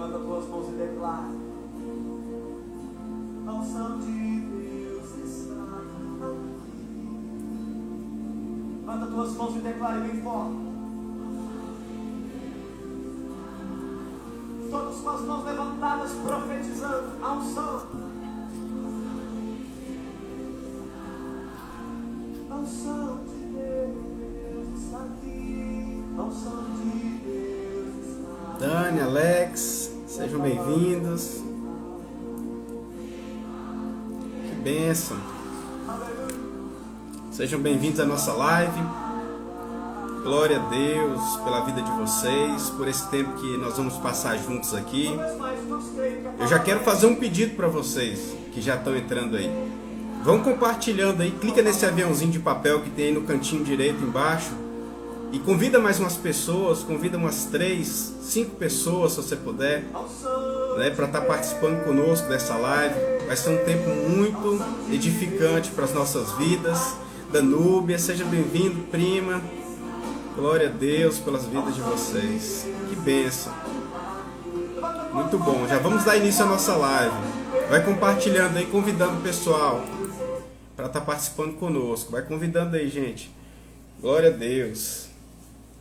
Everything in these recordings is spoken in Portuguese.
Levanta as tuas mãos e declara. A unção de Deus está aqui. Levanta as tuas mãos e declara bem forte. Todos com as mãos levantadas, profetizando a unção. A unção de Deus está aqui. A unção de Deus está aqui. Dani, Alex, sejam bem-vindos. Que bênção. Sejam bem-vindos à nossa live. Glória a Deus pela vida de vocês, por esse tempo que nós vamos passar juntos aqui. Eu já quero fazer um pedido para vocês que já estão entrando aí. Vão compartilhando aí, clica nesse aviãozinho de papel que tem aí no cantinho direito embaixo e convida mais umas pessoas, convida umas 3, 5 pessoas se você puder, né, para estar participando conosco dessa live. Vai ser um tempo muito edificante para as nossas vidas. Danúbia, seja bem-vindo, prima. Glória a Deus pelas vidas de vocês. Que bênção. Muito bom. Já vamos dar início à nossa live. Vai compartilhando aí, convidando o pessoal para estar participando conosco. Vai convidando aí, gente. Glória a Deus.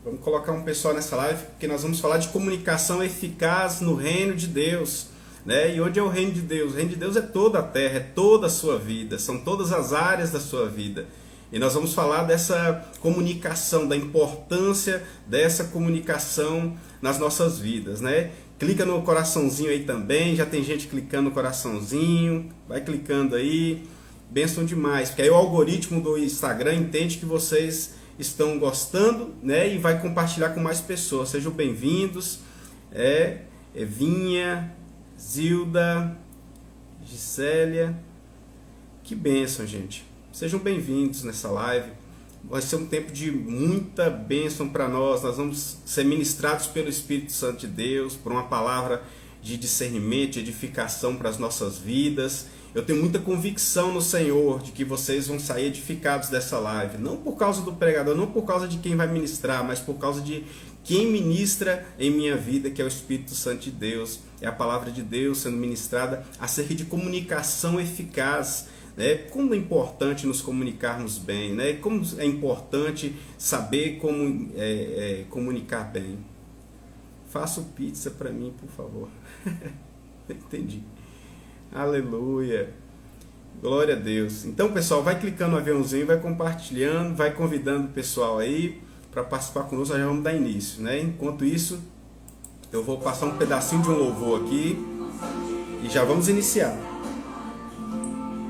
Vamos colocar um pessoal nessa live, porque nós vamos falar de comunicação eficaz no reino de Deus, né? E onde é o reino de Deus? O reino de Deus é toda a terra, é toda a sua vida, são todas as áreas da sua vida. E nós vamos falar dessa comunicação, da importância dessa comunicação nas nossas vidas, né? Clica no coraçãozinho aí também, já tem gente clicando no coraçãozinho, vai clicando aí, bênção demais, porque aí o algoritmo do Instagram entende que vocês estão gostando, né? E vai compartilhar com mais pessoas. Sejam bem-vindos, Evinha, Zilda, Gisélia, que bênção, gente. Sejam bem-vindos nessa live. Vai ser um tempo de muita bênção para nós. Nós vamos ser ministrados pelo Espírito Santo de Deus, por uma palavra de discernimento, de edificação para as nossas vidas. Eu tenho muita convicção no Senhor de que vocês vão sair edificados dessa live. Não por causa do pregador, não por causa de quem vai ministrar, mas por causa de quem ministra em minha vida, que é o Espírito Santo de Deus. É a palavra de Deus sendo ministrada acerca de comunicação eficaz. Como é importante nos comunicarmos bem, né? Como é importante saber como comunicar bem. Faça pizza para mim, por favor. Entendi. Aleluia. Glória a Deus. Então, pessoal, vai clicando no aviãozinho, vai compartilhando, vai convidando o pessoal aí para participar conosco. Já vamos dar início, né? Enquanto isso, eu vou passar um pedacinho de um louvor aqui e já vamos iniciar.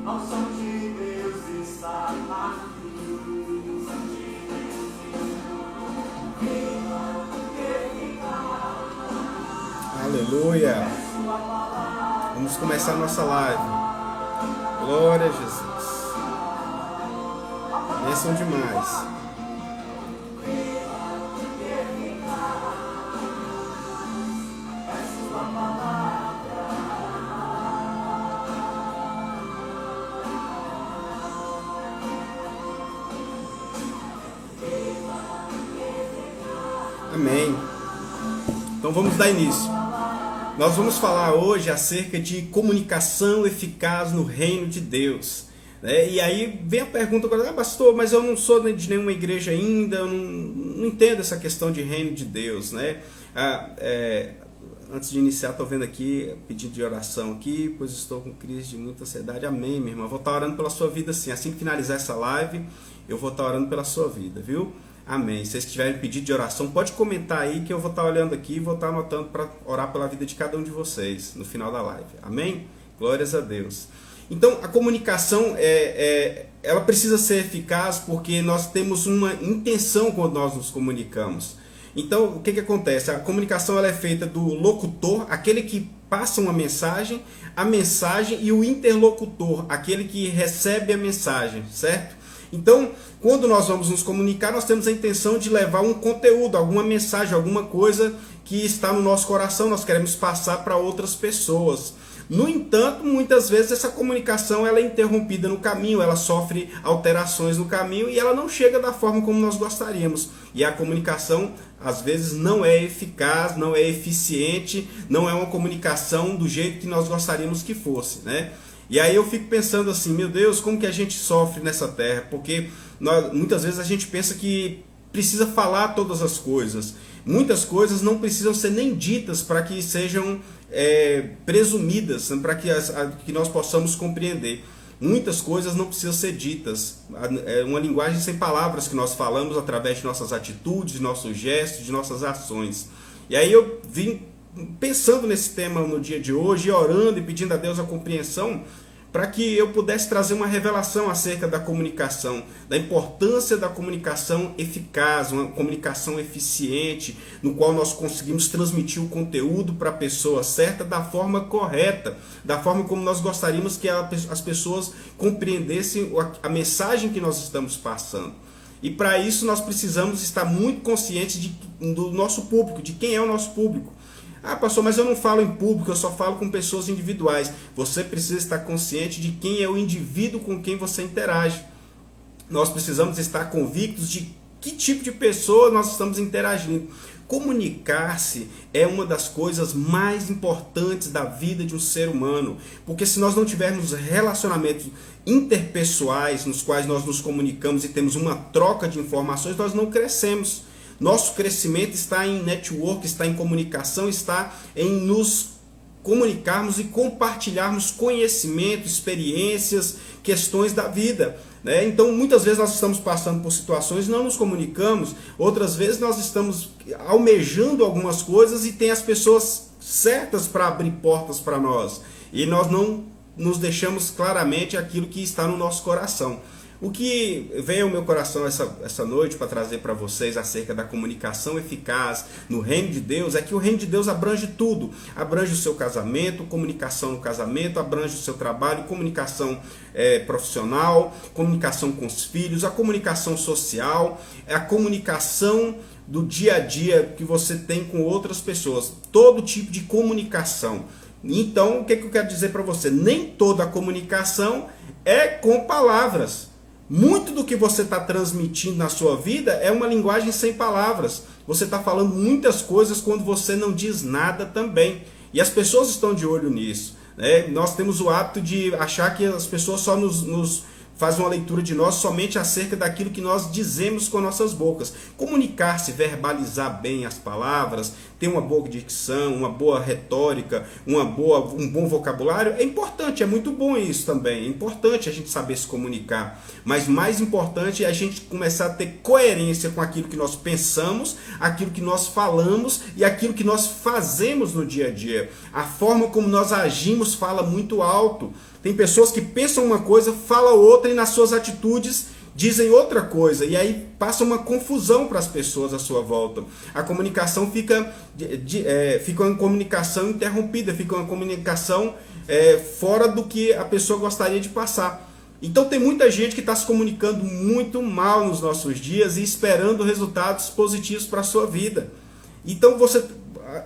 A unção de Deus está aqui. Aleluia. Vamos começar a nossa live. Glória a Jesus. Bênção demais. Amém. Então vamos dar início. Nós vamos falar hoje acerca de comunicação eficaz no reino de Deus. E aí vem a pergunta agora, pastor, mas eu não sou de nenhuma igreja ainda, eu não entendo essa questão de reino de Deus, né? Antes de iniciar, estou vendo aqui, pedido de oração aqui, pois estou com crise de muita ansiedade. Amém, minha irmã. Vou estar orando pela sua vida sim. Assim que finalizar essa live, eu vou estar orando pela sua vida, viu? Amém. Se vocês tiverem pedido de oração, pode comentar aí que eu vou estar olhando aqui e vou estar anotando para orar pela vida de cada um de vocês no final da live. Amém? Glórias a Deus. Então, a comunicação, ela precisa ser eficaz porque nós temos uma intenção quando nós nos comunicamos. Então, o que acontece? A comunicação ela é feita do locutor, aquele que passa uma mensagem, a mensagem e o interlocutor, aquele que recebe a mensagem, certo? Então, quando nós vamos nos comunicar, nós temos a intenção de levar um conteúdo, alguma mensagem, alguma coisa que está no nosso coração, nós queremos passar para outras pessoas. No entanto, muitas vezes essa comunicação ela é interrompida no caminho, ela sofre alterações no caminho e ela não chega da forma como nós gostaríamos. E a comunicação, às vezes, não é eficaz, não é eficiente, não é uma comunicação do jeito que nós gostaríamos que fosse, né? E aí eu fico pensando assim, meu Deus, como que a gente sofre nessa terra? Porque muitas vezes a gente pensa que precisa falar todas as coisas. Muitas coisas não precisam ser nem ditas para que sejam presumidas, para que nós possamos compreender. Muitas coisas não precisam ser ditas. É uma linguagem sem palavras que nós falamos através de nossas atitudes, de nossos gestos, de nossas ações. E aí eu vim pensando nesse tema no dia de hoje, orando e pedindo a Deus a compreensão, para que eu pudesse trazer uma revelação acerca da comunicação, da importância da comunicação eficaz, uma comunicação eficiente, no qual nós conseguimos transmitir o conteúdo para a pessoa certa da forma correta, da forma como nós gostaríamos que as pessoas compreendessem a mensagem que nós estamos passando. E para isso nós precisamos estar muito conscientes do nosso público, de quem é o nosso público. Ah, pastor, mas eu não falo em público, eu só falo com pessoas individuais. Você precisa estar consciente de quem é o indivíduo com quem você interage. Nós precisamos estar convictos de que tipo de pessoa nós estamos interagindo. Comunicar-se é uma das coisas mais importantes da vida de um ser humano. Porque se nós não tivermos relacionamentos interpessoais nos quais nós nos comunicamos e temos uma troca de informações, nós não crescemos. Nosso crescimento está em network, está em comunicação, está em nos comunicarmos e compartilharmos conhecimento, experiências, questões da vida, né? Então, muitas vezes nós estamos passando por situações e não nos comunicamos. Outras vezes nós estamos almejando algumas coisas e tem as pessoas certas para abrir portas para nós. E nós não nos deixamos claramente aquilo que está no nosso coração. O que veio ao meu coração essa noite para trazer para vocês acerca da comunicação eficaz no reino de Deus é que o reino de Deus abrange tudo. Abrange o seu casamento, comunicação no casamento, abrange o seu trabalho, comunicação profissional, comunicação com os filhos, a comunicação social, a comunicação do dia a dia que você tem com outras pessoas. Todo tipo de comunicação. Então, o que eu quero dizer para você? Nem toda a comunicação é com palavras. Muito do que você está transmitindo na sua vida é uma linguagem sem palavras. Você está falando muitas coisas quando você não diz nada também. E as pessoas estão de olho nisso, né? Nós temos o hábito de achar que as pessoas só nos fazem uma leitura de nós somente acerca daquilo que nós dizemos com nossas bocas. Comunicar-se, verbalizar bem as palavras, ter uma boa dicção, uma boa retórica, um bom vocabulário, é importante, é muito bom isso também. É importante a gente saber se comunicar. Mas mais importante é a gente começar a ter coerência com aquilo que nós pensamos, aquilo que nós falamos e aquilo que nós fazemos no dia a dia. A forma como nós agimos fala muito alto. Tem pessoas que pensam uma coisa, falam outra e nas suas atitudes dizem outra coisa. E aí passa uma confusão para as pessoas à sua volta. A comunicação fica uma comunicação interrompida, fica uma comunicação fora do que a pessoa gostaria de passar. Então tem muita gente que está se comunicando muito mal nos nossos dias e esperando resultados positivos para a sua vida. Então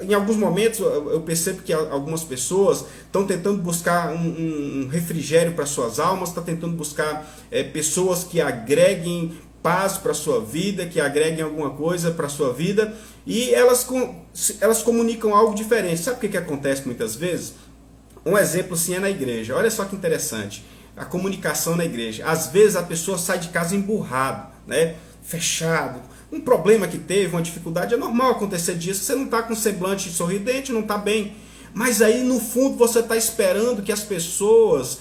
em alguns momentos eu percebo que algumas pessoas estão tentando buscar um refrigério para suas almas, estão tentando buscar pessoas que agreguem paz para a sua vida, que agreguem alguma coisa para a sua vida, e elas comunicam algo diferente. Sabe o que acontece muitas vezes? Um exemplo assim é na igreja. Olha só que interessante, a comunicação na igreja. Às vezes a pessoa sai de casa emburrado, né? Fechado, um problema que teve, uma dificuldade, é normal acontecer disso, você não está com semblante sorridente, não está bem, mas aí no fundo você está esperando que as pessoas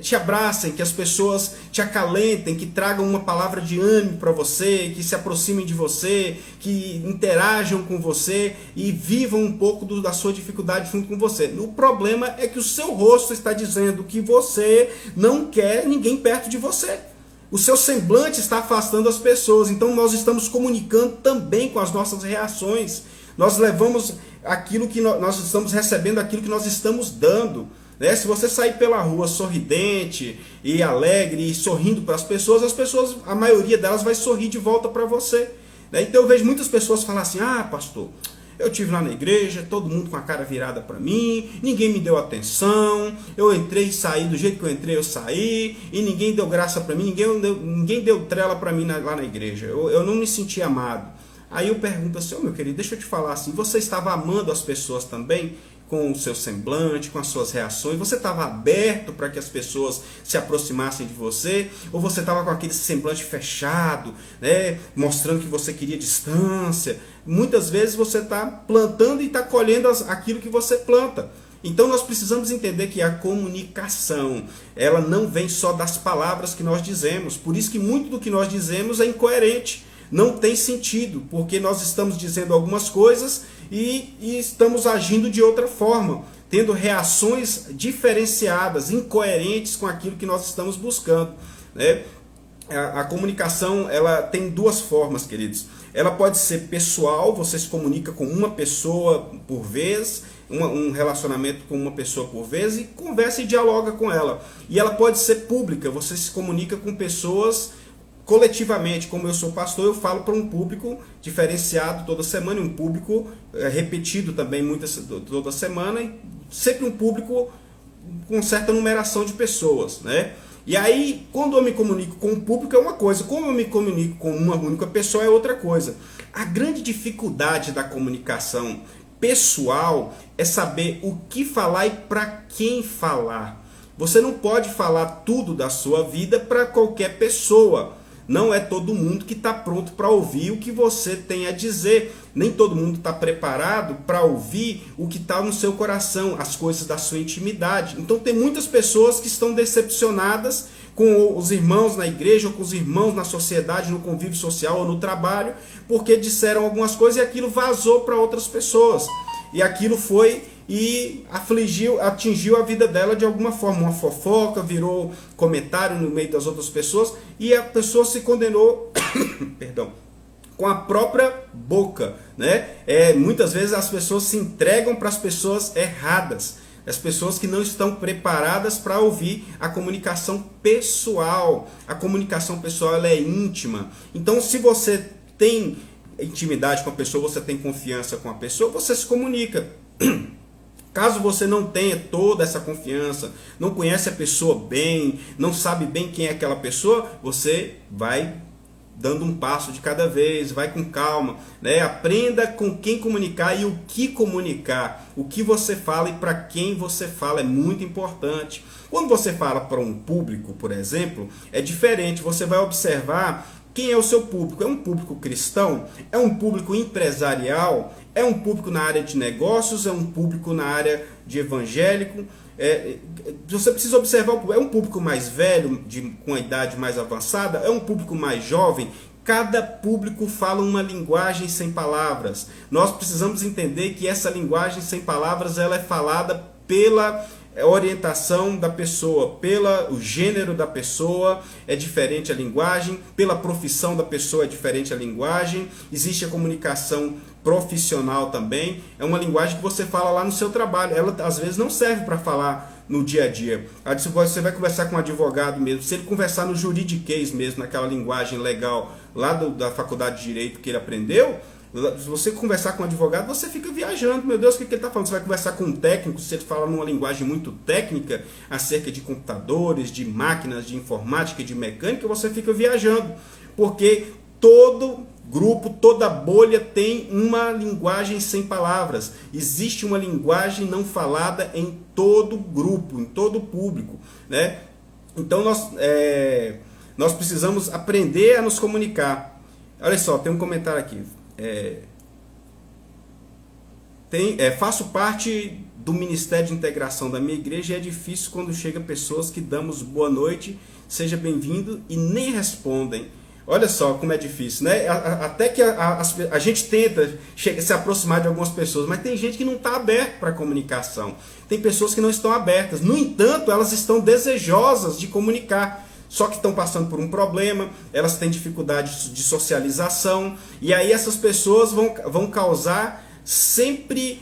te abracem, que as pessoas te acalentem, que tragam uma palavra de ânimo para você, que se aproximem de você, que interajam com você e vivam um pouco da sua dificuldade junto com você. O problema é que o seu rosto está dizendo que você não quer ninguém perto de você. O seu semblante está afastando as pessoas. Então nós estamos comunicando também com as nossas reações. Nós levamos aquilo que nós estamos recebendo, aquilo que nós estamos dando. Né? Se você sair pela rua sorridente e alegre e sorrindo para as pessoas, a maioria delas vai sorrir de volta para você. Né? Então eu vejo muitas pessoas falar assim: ah, pastor, eu tive lá na igreja, todo mundo com a cara virada para mim, ninguém me deu atenção, eu entrei e saí do jeito que eu entrei, eu saí, e ninguém deu graça para mim, ninguém deu trela para mim lá na igreja, eu não me senti amado. Aí eu pergunto assim, meu querido, deixa eu te falar assim, você estava amando as pessoas também? Com o seu semblante, com as suas reações, você estava aberto para que as pessoas se aproximassem de você, ou você estava com aquele semblante fechado, né, mostrando que você queria distância? Muitas vezes você está plantando e está colhendo aquilo que você planta. Então nós precisamos entender que a comunicação, ela não vem só das palavras que nós dizemos, por isso que muito do que nós dizemos é incoerente. Não tem sentido, porque nós estamos dizendo algumas coisas e estamos agindo de outra forma, tendo reações diferenciadas, incoerentes com aquilo que nós estamos buscando, né? A comunicação, ela tem duas formas, queridos. Ela pode ser pessoal, você se comunica com uma pessoa por vez, um relacionamento com uma pessoa por vez e conversa e dialoga com ela. E ela pode ser pública, você se comunica com pessoas coletivamente. Como eu sou pastor, eu falo para um público diferenciado toda semana, um público repetido também toda semana, e sempre um público com certa numeração de pessoas, né? E aí, quando eu me comunico com o público é uma coisa, como eu me comunico com uma única pessoa é outra coisa. A grande dificuldade da comunicação pessoal é saber o que falar e para quem falar. Você não pode falar tudo da sua vida para qualquer pessoa. Não é todo mundo que está pronto para ouvir o que você tem a dizer. Nem todo mundo está preparado para ouvir o que está no seu coração, as coisas da sua intimidade. Então tem muitas pessoas que estão decepcionadas com os irmãos na igreja, ou com os irmãos na sociedade, no convívio social ou no trabalho, porque disseram algumas coisas e aquilo vazou para outras pessoas. E aquilo foi e atingiu a vida dela de alguma forma. Uma fofoca, virou comentário no meio das outras pessoas e a pessoa se condenou perdão, com a própria boca, né? Muitas vezes as pessoas se entregam para as pessoas erradas, as pessoas que não estão preparadas para ouvir a comunicação pessoal. A comunicação pessoal, ela é íntima. Então, se você tem intimidade com a pessoa, você tem confiança com a pessoa, você se comunica. Caso você não tenha toda essa confiança, não conhece a pessoa bem, não sabe bem quem é aquela pessoa, você vai dando um passo de cada vez, vai com calma, né? Aprenda com quem comunicar e o que comunicar. O que você fala e para quem você fala é muito importante. Quando você fala para um público, por exemplo, é diferente. Você vai observar quem é o seu público. É um público cristão? É um público empresarial? É um público na área de negócios? É um público na área de evangélico? Você precisa observar, é um público mais velho, com a idade mais avançada? É um público mais jovem? Cada público fala uma linguagem sem palavras. Nós precisamos entender que essa linguagem sem palavras ela é falada pela orientação da pessoa, pelo gênero da pessoa é diferente a linguagem, pela profissão da pessoa é diferente a linguagem. Existe a comunicação profissional também, é uma linguagem que você fala lá no seu trabalho, ela às vezes não serve para falar no dia a dia. Você vai conversar com um advogado mesmo, se ele conversar no juridiquês mesmo, naquela linguagem legal lá da faculdade de Direito que ele aprendeu, se você conversar com um advogado, você fica viajando. Meu Deus, o que ele está falando? Você vai conversar com um técnico, se ele fala numa linguagem muito técnica, acerca de computadores, de máquinas, de informática, de mecânica, você fica viajando. Porque todo grupo, toda bolha tem uma linguagem sem palavras. Existe uma linguagem não falada em todo grupo, em todo público, né? Então nós precisamos aprender a nos comunicar. Olha só, tem um comentário aqui. Faço parte do Ministério de Integração da minha igreja e é difícil quando chega pessoas que damos boa noite, seja bem-vindo e nem respondem. Olha só como é difícil, né? Até que a gente tenta se aproximar de algumas pessoas, mas tem gente que não está aberta para a comunicação. Tem pessoas que não estão abertas. No entanto, elas estão desejosas de comunicar. Só que estão passando por um problema, elas têm dificuldade de socialização, e aí essas pessoas vão causar sempre,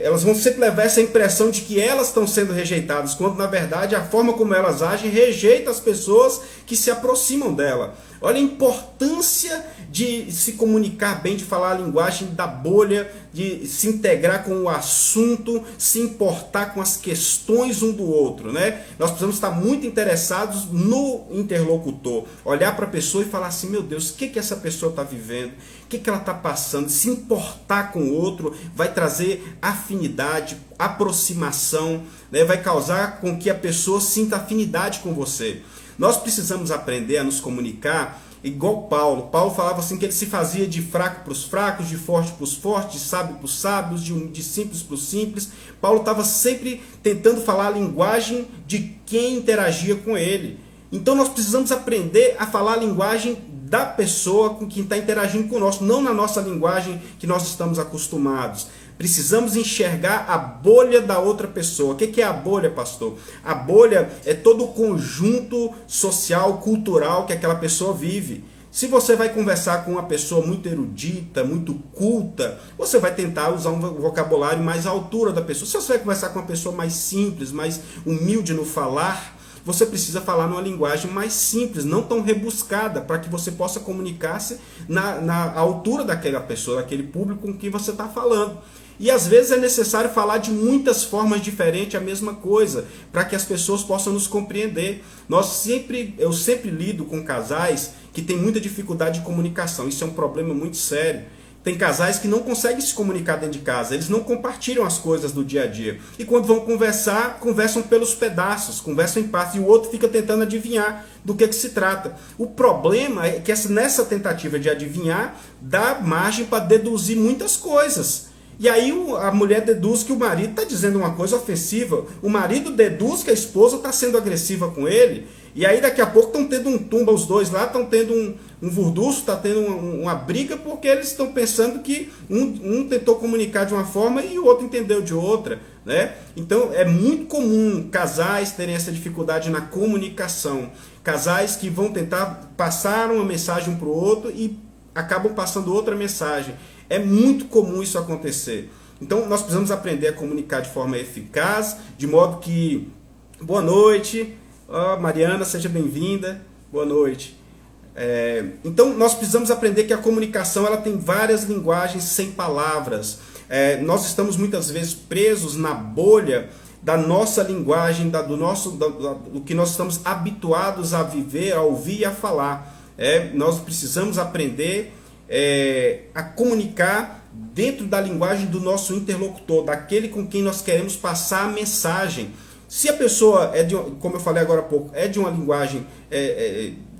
elas vão sempre levar essa impressão de que elas estão sendo rejeitadas, quando na verdade a forma como elas agem rejeita as pessoas que se aproximam dela. Olha a importância de se comunicar bem, de falar a linguagem da bolha, de se integrar com o assunto, se importar com as questões um do outro, né? Nós precisamos estar muito interessados no interlocutor, olhar para a pessoa e falar assim, meu Deus, o que essa pessoa está vivendo? O que ela está passando? Se importar com o outro vai trazer afinidade, aproximação, né? Vai causar com que a pessoa sinta afinidade com você. Nós precisamos aprender a nos comunicar igual Paulo. Paulo falava assim que ele se fazia de fraco para os fracos, de forte para os fortes, de sábio para os sábios, de simples para os simples. Paulo estava sempre tentando falar a linguagem de quem interagia com ele. Então nós precisamos aprender a falar a linguagem da pessoa com quem está interagindo conosco, não na nossa linguagem que nós estamos acostumados. Precisamos enxergar a bolha da outra pessoa. O que é a bolha, pastor? A bolha é todo o conjunto social, cultural que aquela pessoa vive. Se você vai conversar com uma pessoa muito erudita, muito culta, você vai tentar usar um vocabulário mais à altura da pessoa. Se você vai conversar com uma pessoa mais simples, mais humilde no falar, você precisa falar numa linguagem mais simples, não tão rebuscada, para que você possa comunicar-se na altura daquela pessoa, daquele público com quem você está falando. E às vezes é necessário falar de muitas formas diferentes a mesma coisa, para que as pessoas possam nos compreender. Eu sempre lido com casais que têm muita dificuldade de comunicação. Isso é um problema muito sério. Tem casais que não conseguem se comunicar dentro de casa, eles não compartilham as coisas do dia a dia. E quando vão conversar, conversam pelos pedaços, conversam em partes, e o outro fica tentando adivinhar do que se trata. O problema é que nessa tentativa de adivinhar, dá margem para deduzir muitas coisas. E aí a mulher deduz que o marido está dizendo uma coisa ofensiva, o marido deduz que a esposa está sendo agressiva com ele, e aí daqui a pouco estão tendo um tumba, os dois lá estão tendo um vurduço, está tendo uma briga, porque eles estão pensando que um tentou comunicar de uma forma e o outro entendeu de outra, né? Então é muito comum casais terem essa dificuldade na comunicação, casais que vão tentar passar uma mensagem um para o outro e acabam passando outra mensagem. É muito comum isso acontecer. Então nós precisamos aprender a comunicar de forma eficaz, de modo que... Boa noite, Mariana, seja bem-vinda. Boa noite. Então nós precisamos aprender que a comunicação ela tem várias linguagens sem palavras. Nós estamos muitas vezes presos na bolha da nossa linguagem, do que nós estamos habituados a viver, a ouvir e a falar. Nós precisamos aprender a comunicar dentro da linguagem do nosso interlocutor, daquele com quem nós queremos passar a mensagem. Se a pessoa como eu falei agora há pouco, é de uma linguagem,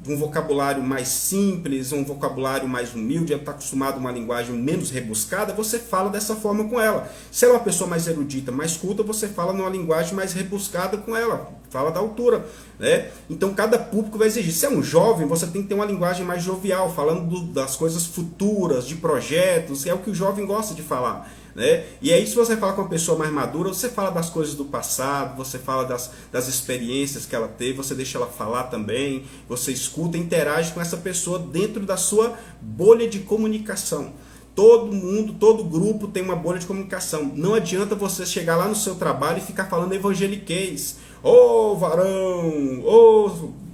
de um vocabulário mais simples, um vocabulário mais humilde, ela está acostumada a uma linguagem menos rebuscada, você fala dessa forma com ela. Se ela é uma pessoa mais erudita, mais culta, você fala numa linguagem mais rebuscada com ela, fala da altura, né? Então cada público vai exigir. Se é um jovem, você tem que ter uma linguagem mais jovial, falando das coisas futuras, de projetos, é o que o jovem gosta de falar, né? E aí se você fala com uma pessoa mais madura, você fala das coisas do passado, você fala das experiências que ela teve, você deixa ela falar também, você escuta, interage com essa pessoa dentro da sua bolha de comunicação. Todo mundo, todo grupo tem uma bolha de comunicação. Não adianta você chegar lá no seu trabalho e ficar falando evangeliquez. Ô varão,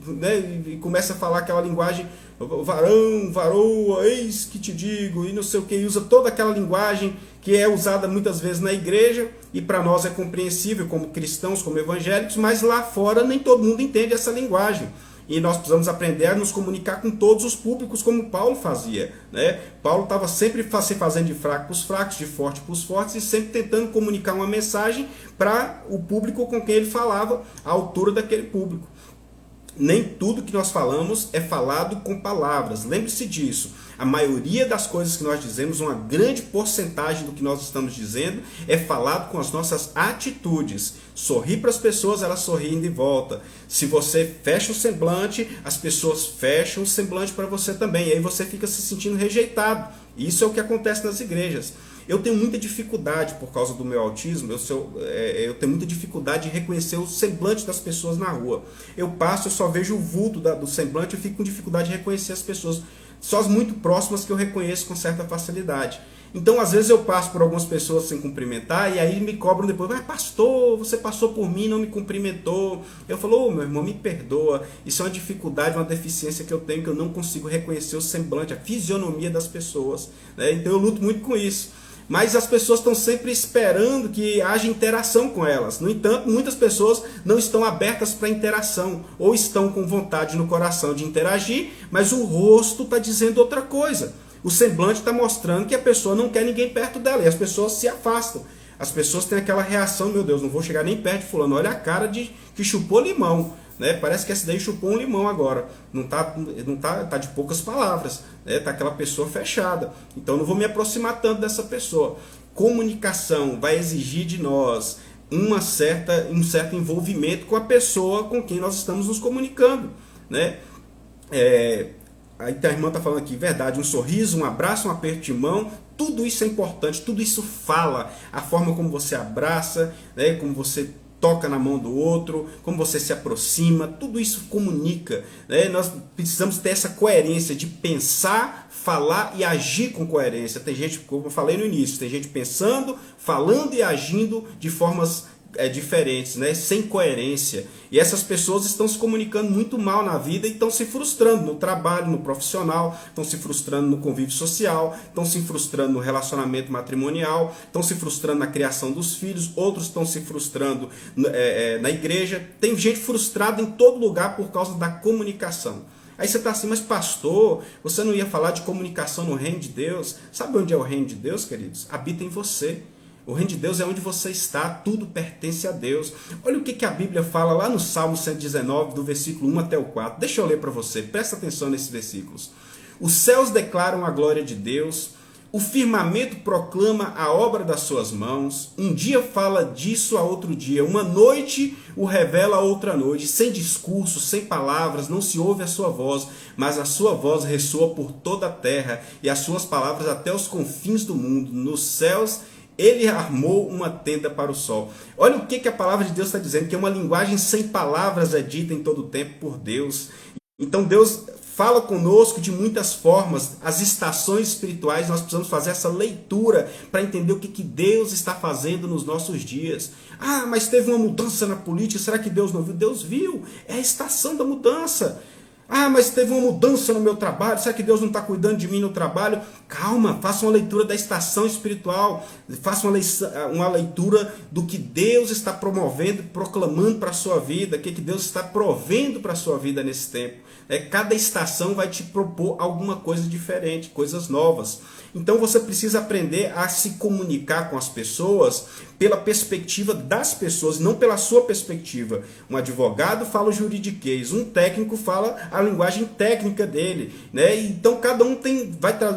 né? E começa a falar aquela linguagem, varão, varoa, eis que te digo, e não sei o que, e usa toda aquela linguagem que é usada muitas vezes na igreja, e para nós é compreensível como cristãos, como evangélicos, mas lá fora nem todo mundo entende essa linguagem. E nós precisamos aprender a nos comunicar com todos os públicos, como Paulo fazia, né? Paulo estava sempre se fazendo de fraco para os fracos, de forte para os fortes, e sempre tentando comunicar uma mensagem para o público com quem ele falava, à altura daquele público. Nem tudo que nós falamos é falado com palavras. Lembre-se disso. A maioria das coisas que nós dizemos, uma grande porcentagem do que nós estamos dizendo, é falado com as nossas atitudes. Sorrir para as pessoas, elas sorriem de volta. Se você fecha o semblante, as pessoas fecham o semblante para você também. E aí você fica se sentindo rejeitado. Isso é o que acontece nas igrejas. Eu tenho muita dificuldade, por causa do meu autismo, eu tenho muita dificuldade de reconhecer o semblante das pessoas na rua. Eu passo, eu só vejo o vulto do semblante, eu fico com dificuldade de reconhecer as pessoas. Só as muito próximas que eu reconheço com certa facilidade. Então, às vezes eu passo por algumas pessoas sem cumprimentar e aí me cobram depois, mas pastor, você passou por mim, não me cumprimentou. Eu falo, meu irmão, me perdoa, isso é uma dificuldade, uma deficiência que eu tenho, que eu não consigo reconhecer o semblante, a fisionomia das pessoas, né? Então eu luto muito com isso. Mas as pessoas estão sempre esperando que haja interação com elas. No entanto, muitas pessoas não estão abertas para interação, ou estão com vontade no coração de interagir, mas o rosto está dizendo outra coisa. O semblante está mostrando que a pessoa não quer ninguém perto dela, e as pessoas se afastam. As pessoas têm aquela reação, meu Deus, não vou chegar nem perto de fulano, olha a cara de que chupou limão. Né? Parece que essa daí chupou um limão agora, tá de poucas palavras, né? Tá aquela pessoa fechada, então não vou me aproximar tanto dessa pessoa. Comunicação vai exigir de nós um certo envolvimento com a pessoa com quem nós estamos nos comunicando, né? A irmã está falando aqui, verdade, um sorriso, um abraço, um aperto de mão, tudo isso é importante, tudo isso fala, a forma como você abraça, né? Como você toca na mão do outro, como você se aproxima, tudo isso comunica, né? Nós precisamos ter essa coerência de pensar, falar e agir com coerência. Tem gente, como eu falei no início, tem gente pensando, falando e agindo de formas diferentes, né? Sem coerência. E essas pessoas estão se comunicando muito mal na vida e estão se frustrando no trabalho, no profissional, estão se frustrando no convívio social, estão se frustrando no relacionamento matrimonial, estão se frustrando na criação dos filhos, outros estão se frustrando na igreja. Tem gente frustrada em todo lugar por causa da comunicação. Aí você está assim, mas pastor, você não ia falar de comunicação no reino de Deus? Sabe onde é o reino de Deus, queridos? Habita em você. O reino de Deus é onde você está, tudo pertence a Deus. Olha o que a Bíblia fala lá no Salmo 119, do versículo 1 até o 4. Deixa eu ler para você, presta atenção nesses versículos. Os céus declaram a glória de Deus, o firmamento proclama a obra das suas mãos, um dia fala disso a outro dia, uma noite o revela a outra noite, sem discurso, sem palavras, não se ouve a sua voz, mas a sua voz ressoa por toda a terra e as suas palavras até os confins do mundo. Nos céus ele armou uma tenda para o sol. Olha o que a palavra de Deus está dizendo, que uma linguagem sem palavras é dita em todo o tempo por Deus. Então Deus fala conosco de muitas formas. As estações espirituais, nós precisamos fazer essa leitura para entender o que Deus está fazendo nos nossos dias. Ah, mas teve uma mudança na política, será que Deus não viu? Deus viu, é a estação da mudança. Ah, mas teve uma mudança no meu trabalho, será que Deus não está cuidando de mim no trabalho? Calma, faça uma leitura da estação espiritual, faça uma leitura do que Deus está promovendo, proclamando para a sua vida, o que Deus está provendo para a sua vida nesse tempo. Cada estação vai te propor alguma coisa diferente, coisas novas. Então você precisa aprender a se comunicar com as pessoas pela perspectiva das pessoas, não pela sua perspectiva. Um advogado fala o juridiquês, um técnico fala a linguagem técnica dele, né? Então cada um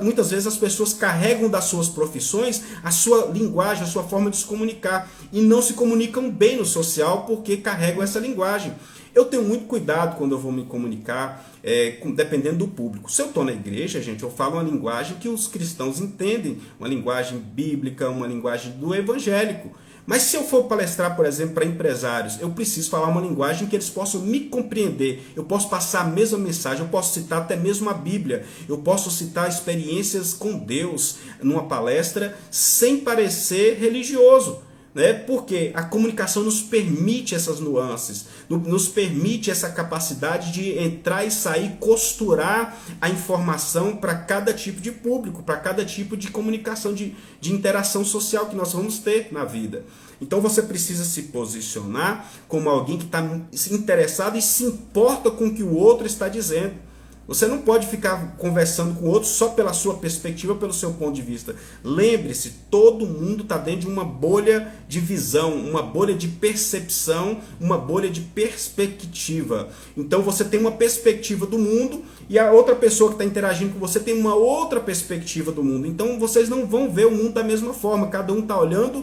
muitas vezes as pessoas carregam das suas profissões a sua linguagem, a sua forma de se comunicar e não se comunicam bem no social porque carregam essa linguagem. Eu tenho muito cuidado quando eu vou me comunicar, dependendo do público. Se eu estou na igreja, gente, eu falo uma linguagem que os cristãos entendem, uma linguagem bíblica, uma linguagem do evangélico. Mas se eu for palestrar, por exemplo, para empresários, eu preciso falar uma linguagem que eles possam me compreender. Eu posso passar a mesma mensagem, eu posso citar até mesmo a Bíblia, eu posso citar experiências com Deus numa palestra sem parecer religioso. Porque a comunicação nos permite essas nuances, nos permite essa capacidade de entrar e sair, costurar a informação para cada tipo de público, para cada tipo de comunicação, de interação social que nós vamos ter na vida. Então você precisa se posicionar como alguém que está interessado e se importa com o que o outro está dizendo. Você não pode ficar conversando com o outro só pela sua perspectiva, pelo seu ponto de vista. Lembre-se, todo mundo está dentro de uma bolha de visão, uma bolha de percepção, uma bolha de perspectiva. Então você tem uma perspectiva do mundo e a outra pessoa que está interagindo com você tem uma outra perspectiva do mundo. Então vocês não vão ver o mundo da mesma forma. Cada um está olhando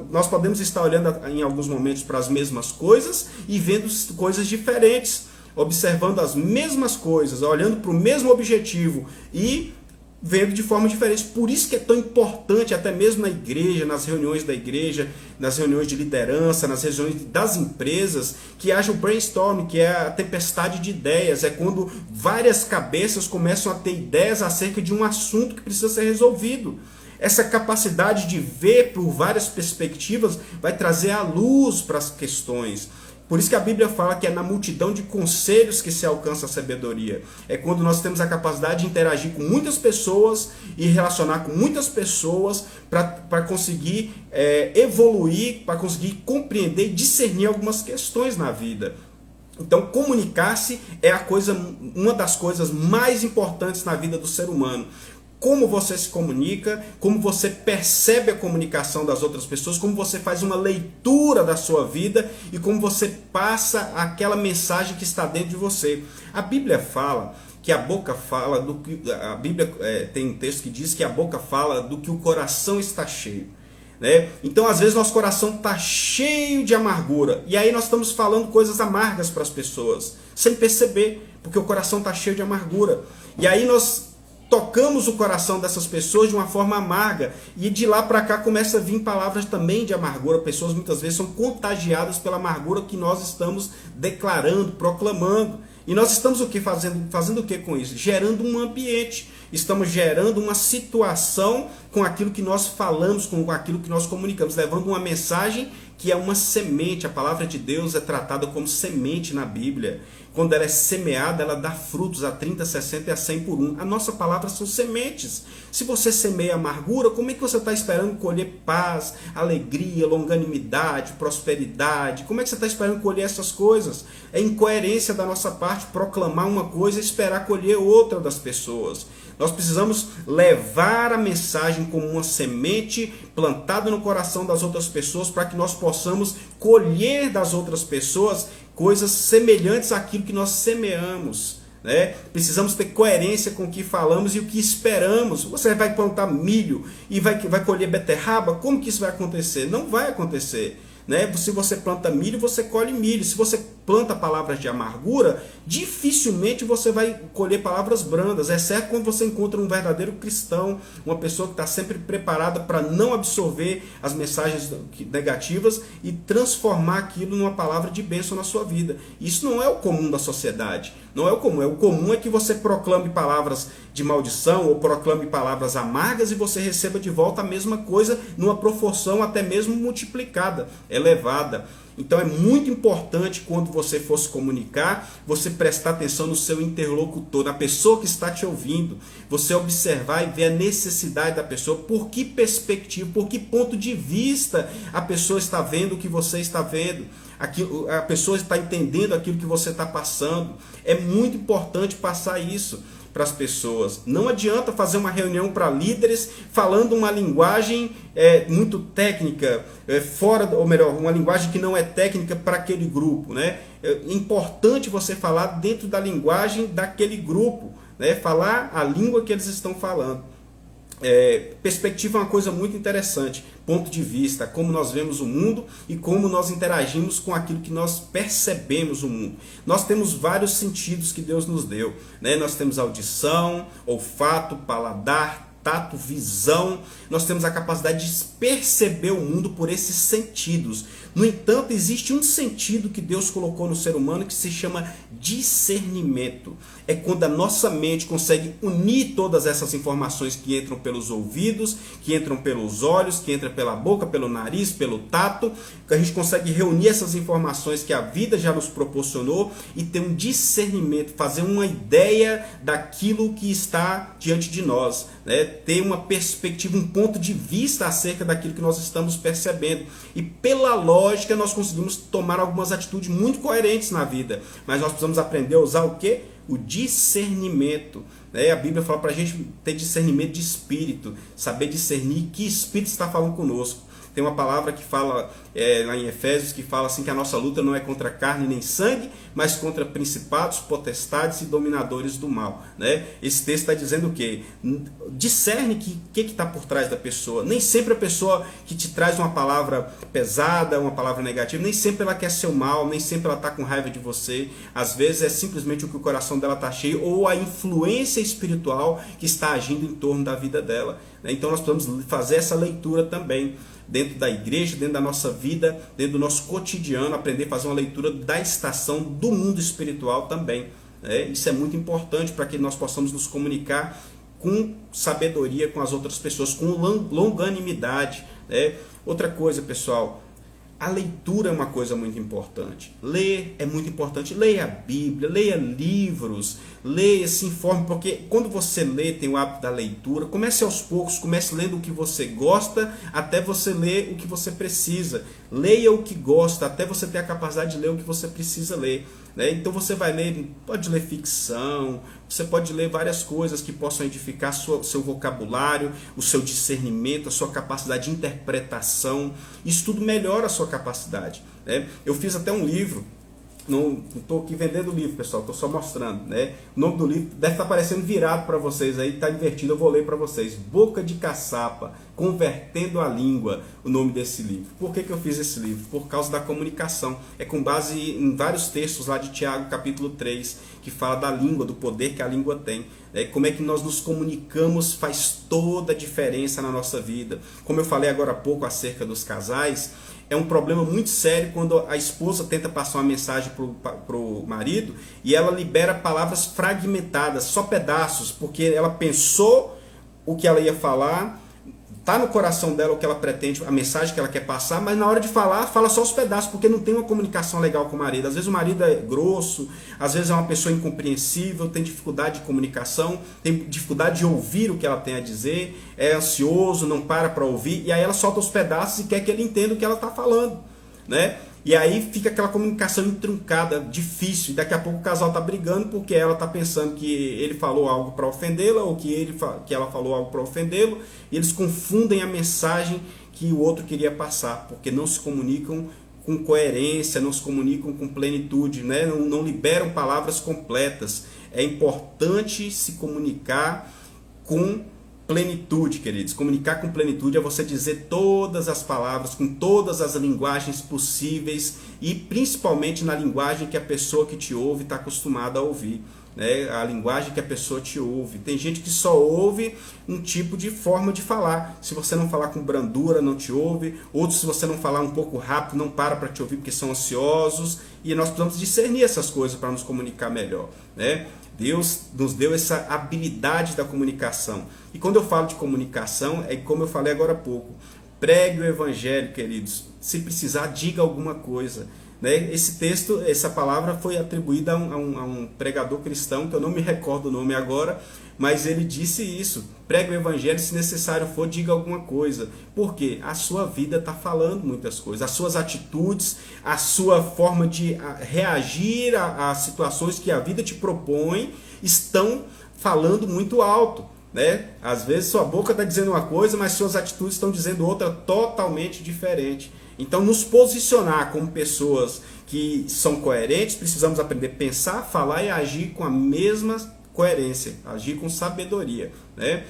nós podemos estar olhando em alguns momentos para as mesmas coisas e vendo coisas diferentes. Observando as mesmas coisas, olhando para o mesmo objetivo e vendo de forma diferente. Por isso que é tão importante, até mesmo na igreja, nas reuniões da igreja, nas reuniões de liderança, nas reuniões das empresas, que haja o brainstorming, que é a tempestade de ideias. É quando várias cabeças começam a ter ideias acerca de um assunto que precisa ser resolvido. Essa capacidade de ver por várias perspectivas vai trazer a luz para as questões. Por isso que a Bíblia fala que é na multidão de conselhos que se alcança a sabedoria. É quando nós temos a capacidade de interagir com muitas pessoas e relacionar com muitas pessoas para conseguir evoluir, para conseguir compreender e discernir algumas questões na vida. Então, comunicar-se é uma das coisas mais importantes na vida do ser humano. Como você se comunica, como você percebe a comunicação das outras pessoas, como você faz uma leitura da sua vida e como você passa aquela mensagem que está dentro de você. A Bíblia fala que a boca fala do que... A Bíblia tem um texto que diz que a boca fala do que o coração está cheio. Né? Então, às vezes, nosso coração está cheio de amargura. E aí nós estamos falando coisas amargas para as pessoas, sem perceber, porque o coração está cheio de amargura. E aí nós tocamos o coração dessas pessoas de uma forma amarga. E de lá para cá começa a vir palavras também de amargura. Pessoas muitas vezes são contagiadas pela amargura que nós estamos declarando, proclamando. E nós estamos o que fazendo o que com isso? Gerando um ambiente. Estamos gerando uma situação com aquilo que nós falamos, com aquilo que nós comunicamos, levando uma mensagem que é uma semente. A palavra de Deus é tratada como semente na Bíblia. Quando ela é semeada, ela dá frutos a 30, 60 e a 100 por um. A nossa palavra são sementes. Se você semeia amargura, como é que você está esperando colher paz, alegria, longanimidade, prosperidade? Como é que você está esperando colher essas coisas? É incoerência da nossa parte proclamar uma coisa e esperar colher outra das pessoas. Nós precisamos levar a mensagem como uma semente plantada no coração das outras pessoas para que nós possamos colher das outras pessoas coisas semelhantes àquilo que nós semeamos. Né? Precisamos ter coerência com o que falamos e o que esperamos. Você vai plantar milho e vai colher beterraba? Como que isso vai acontecer? Não vai acontecer. Né? Se você planta milho, você colhe milho. Se você planta palavras de amargura, dificilmente você vai colher palavras brandas, exceto quando você encontra um verdadeiro cristão, uma pessoa que está sempre preparada para não absorver as mensagens negativas e transformar aquilo numa palavra de bênção na sua vida. Isso não é o comum da sociedade, não é o comum. O comum é que você proclame palavras de maldição ou proclame palavras amargas e você receba de volta a mesma coisa numa proporção até mesmo multiplicada, elevada. Então é muito importante quando você for se comunicar, você prestar atenção no seu interlocutor, na pessoa que está te ouvindo. Você observar e ver a necessidade da pessoa, por que perspectiva, por que ponto de vista a pessoa está vendo o que você está vendo. A pessoa está entendendo aquilo que você está passando. É muito importante passar isso para as pessoas. Não adianta fazer uma reunião para líderes falando uma linguagem muito técnica, ou melhor, uma linguagem que não é técnica para aquele grupo. Né? É importante você falar dentro da linguagem daquele grupo, né? Falar a língua que eles estão falando. Perspectiva é uma coisa muito interessante, ponto de vista, como nós vemos o mundo e como nós interagimos com aquilo que nós percebemos o mundo. Nós temos vários sentidos que Deus nos deu, né? Nós temos audição, olfato, paladar, tato, visão. Nós temos a capacidade de perceber o mundo por esses sentidos. No entanto, existe um sentido que Deus colocou no ser humano que se chama discernimento. É quando a nossa mente consegue unir todas essas informações que entram pelos ouvidos, que entram pelos olhos, que entram pela boca, pelo nariz, pelo tato, que a gente consegue reunir essas informações que a vida já nos proporcionou e ter um discernimento, fazer uma ideia daquilo que está diante de nós, né? Ter uma perspectiva, um ponto de vista acerca daquilo que nós estamos percebendo. E pela lógica nós conseguimos tomar algumas atitudes muito coerentes na vida, mas nós precisamos aprender a usar o quê? O discernimento. Né? A Bíblia fala para a gente ter discernimento de espírito, saber discernir que espírito está falando conosco. Tem uma palavra que fala lá em Efésios, que fala assim que a nossa luta não é contra carne nem sangue, mas contra principados, potestades e dominadores do mal. Né? Esse texto está dizendo o quê? Discerne o que está por trás da pessoa. Nem sempre a pessoa que te traz uma palavra pesada, uma palavra negativa, nem sempre ela quer seu mal, nem sempre ela está com raiva de você. Às vezes é simplesmente o que o coração dela está cheio ou a influência espiritual que está agindo em torno da vida dela. Né? Então nós precisamos fazer essa leitura também. Dentro da igreja, dentro da nossa vida, dentro do nosso cotidiano, aprender a fazer uma leitura da estação do mundo espiritual também. Isso é muito importante para que nós possamos nos comunicar com sabedoria com as outras pessoas, com longanimidade, né? Outra coisa, pessoal, a leitura é uma coisa muito importante. Ler é muito importante. Leia a Bíblia, leia livros, leia, se informe, porque quando você lê, tem o hábito da leitura, comece aos poucos, comece lendo o que você gosta, até você ler o que você precisa. Leia o que gosta, até você ter a capacidade de ler o que você precisa ler, né? Então você vai ler, pode ler ficção, você pode ler várias coisas que possam edificar seu vocabulário, o seu discernimento, a sua capacidade de interpretação. Isso tudo melhora a sua capacidade, né? Eu fiz até um livro, não estou aqui vendendo o livro, pessoal, estou só mostrando, né? O nome do livro deve estar aparecendo virado para vocês aí, está invertido, eu vou ler para vocês. Boca de Caçapa, Convertendo a Língua, o nome desse livro. Por que eu fiz esse livro? Por causa da comunicação. É com base em vários textos lá de Tiago, capítulo 3, que fala da língua, do poder que a língua tem. Como é que nós nos comunicamos faz toda a diferença na nossa vida. Como eu falei agora há pouco acerca dos casais, é um problema muito sério quando a esposa tenta passar uma mensagem para o marido e ela libera palavras fragmentadas, só pedaços, porque ela pensou o que ela ia falar, está no coração dela o que ela pretende, a mensagem que ela quer passar, mas na hora de falar, fala só os pedaços, porque não tem uma comunicação legal com o marido. Às vezes o marido é grosso, às vezes é uma pessoa incompreensível, tem dificuldade de comunicação, tem dificuldade de ouvir o que ela tem a dizer, é ansioso, não para ouvir, e aí ela solta os pedaços e quer que ele entenda o que ela está falando, né? E aí fica aquela comunicação entroncada, difícil, e daqui a pouco o casal está brigando porque ela está pensando que ele falou algo para ofendê-la ou que ela falou algo para ofendê-lo, e eles confundem a mensagem que o outro queria passar, porque não se comunicam com coerência, não se comunicam com plenitude, né? Não liberam palavras completas. É importante se comunicar com plenitude, queridos. Comunicar com plenitude é você dizer todas as palavras, com todas as linguagens possíveis e principalmente na linguagem que a pessoa que te ouve está acostumada a ouvir, né? A linguagem que a pessoa te ouve. Tem gente que só ouve um tipo de forma de falar. Se você não falar com brandura, não te ouve. Outros, se você não falar um pouco rápido, não para te ouvir porque são ansiosos. E nós precisamos discernir essas coisas para nos comunicar melhor, né? Deus nos deu essa habilidade da comunicação. E quando eu falo de comunicação, é como eu falei agora há pouco. Pregue o evangelho, queridos. Se precisar, diga alguma coisa, né? Esse texto, essa palavra foi atribuída a um pregador cristão, que eu não me recordo o nome agora, mas ele disse isso. Pregue o evangelho, se necessário for, diga alguma coisa. Por quê? A sua vida está falando muitas coisas. As suas atitudes, a sua forma de reagir a situações que a vida te propõe, estão falando muito alto, né? Às vezes sua boca está dizendo uma coisa, mas suas atitudes estão dizendo outra totalmente diferente. Então, nos posicionar como pessoas que são coerentes, precisamos aprender a pensar, falar e agir com a mesma coerência, agir com sabedoria, né?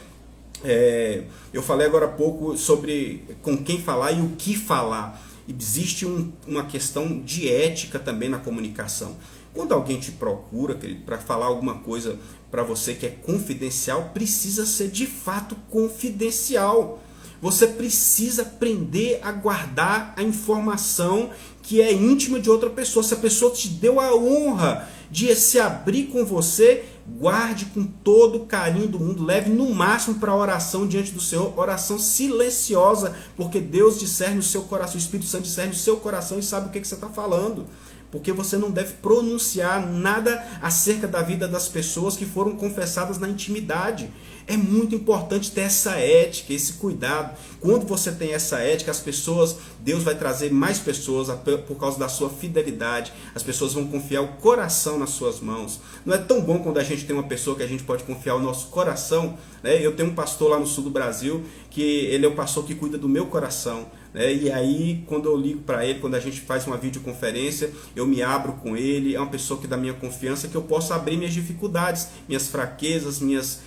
Eu falei agora há pouco sobre com quem falar e o que falar. Existe uma questão de ética também na comunicação. Quando alguém te procura, querido, para falar alguma coisa para você que é confidencial, precisa ser de fato confidencial. Você precisa aprender a guardar a informação que é íntima de outra pessoa. Se a pessoa te deu a honra de se abrir com você, guarde com todo o carinho do mundo. Leve no máximo para a oração diante do Senhor. Oração silenciosa, porque Deus discerne o seu coração. O Espírito Santo discerne o seu coração e sabe o que você está falando. Porque você não deve pronunciar nada acerca da vida das pessoas que foram confessadas na intimidade. É muito importante ter essa ética, esse cuidado. Quando você tem essa ética, as pessoas, Deus vai trazer mais pessoas por causa da sua fidelidade. As pessoas vão confiar o coração nas suas mãos. Não é tão bom quando a gente tem uma pessoa que a gente pode confiar o nosso coração, né? Eu tenho um pastor lá no sul do Brasil, que ele é o pastor que cuida do meu coração, né? E aí, quando eu ligo para ele, quando a gente faz uma videoconferência, eu me abro com ele. É uma pessoa que dá minha confiança, que eu posso abrir minhas dificuldades, minhas fraquezas, minhas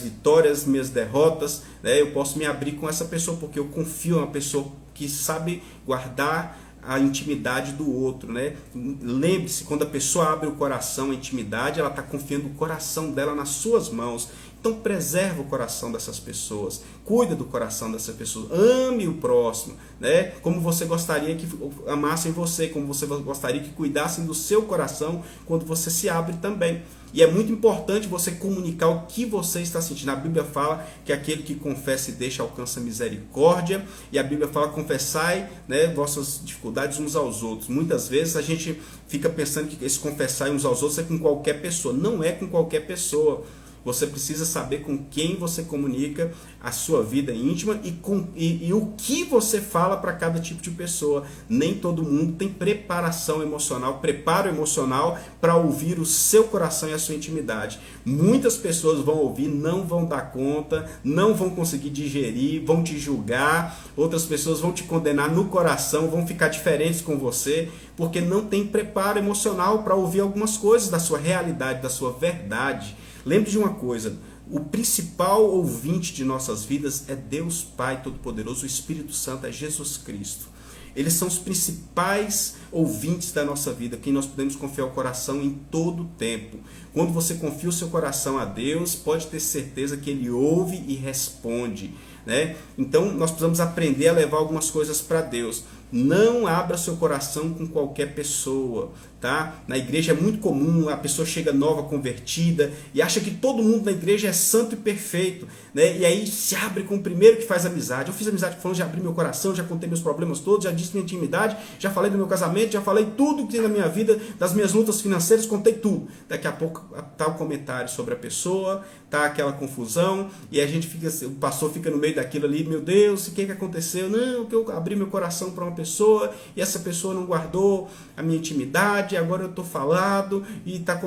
vitórias, minhas derrotas, né? Eu posso me abrir com essa pessoa, porque eu confio em uma pessoa que sabe guardar a intimidade do outro, né? Lembre-se, quando a pessoa abre o coração, a intimidade, ela está confiando o coração dela nas suas mãos. Então preserva o coração dessas pessoas, cuida do coração dessas pessoas, ame o próximo, né? Como você gostaria que amassem você, como você gostaria que cuidassem do seu coração quando você se abre também. E é muito importante você comunicar o que você está sentindo. A Bíblia fala que aquele que confessa e deixa alcança misericórdia. E a Bíblia fala: confessai, né, vossas dificuldades uns aos outros. Muitas vezes a gente fica pensando que esse confessar uns aos outros é com qualquer pessoa. Não é com qualquer pessoa. Você precisa saber com quem você comunica a sua vida íntima e o que você fala para cada tipo de pessoa. Nem todo mundo tem preparação emocional, preparo emocional para ouvir o seu coração e a sua intimidade. Muitas pessoas vão ouvir, não vão dar conta, não vão conseguir digerir, vão te julgar. Outras pessoas vão te condenar no coração, vão ficar diferentes com você, porque não tem preparo emocional para ouvir algumas coisas da sua realidade, da sua verdade. Lembre de uma coisa: o principal ouvinte de nossas vidas é Deus Pai Todo-Poderoso, o Espírito Santo, é Jesus Cristo. Eles são os principais ouvintes da nossa vida, quem nós podemos confiar o coração em todo o tempo. Quando você confia o seu coração a Deus, pode ter certeza que Ele ouve e responde, né? Então nós precisamos aprender a levar algumas coisas para Deus. Não abra seu coração com qualquer pessoa, tá? Na igreja é muito comum, a pessoa chega nova, convertida, e acha que todo mundo na igreja é santo e perfeito, né? E aí se abre com o primeiro que faz amizade. Eu fiz amizade com fulano, já abri meu coração, já contei meus problemas todos, já disse minha intimidade, já falei do meu casamento, já falei tudo que tem na minha vida, das minhas lutas financeiras, contei tudo. Daqui a pouco tá o comentário sobre a pessoa, tá aquela confusão, e a gente fica, o pastor fica no meio daquilo ali: meu Deus, o que aconteceu? Não, que eu abri meu coração para uma pessoa e essa pessoa não guardou a minha intimidade, agora eu estou falado e estão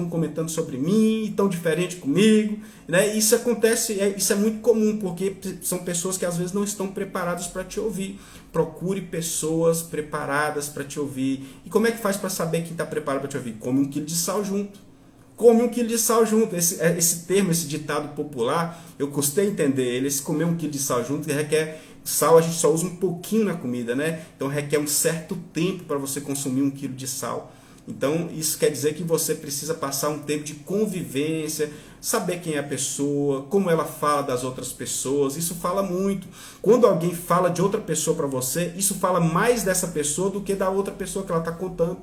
comentando sobre mim, e tão diferente comigo, né? Isso acontece, isso é muito comum, porque são pessoas que às vezes não estão preparadas para te ouvir. Procure pessoas preparadas para te ouvir. E como é que faz para saber quem está preparado para te ouvir? Come 1 quilo de sal junto. Come 1 quilo de sal junto. Esse termo, esse ditado popular, eu custei entender ele. Esse comer 1 quilo de sal junto requer sal, a gente só usa um pouquinho na comida, né? Então requer um certo tempo para você consumir 1 quilo de sal. Então isso quer dizer que você precisa passar um tempo de convivência, saber quem é a pessoa, como ela fala das outras pessoas. Isso fala muito. Quando alguém fala de outra pessoa para você, isso fala mais dessa pessoa do que da outra pessoa que ela está contando.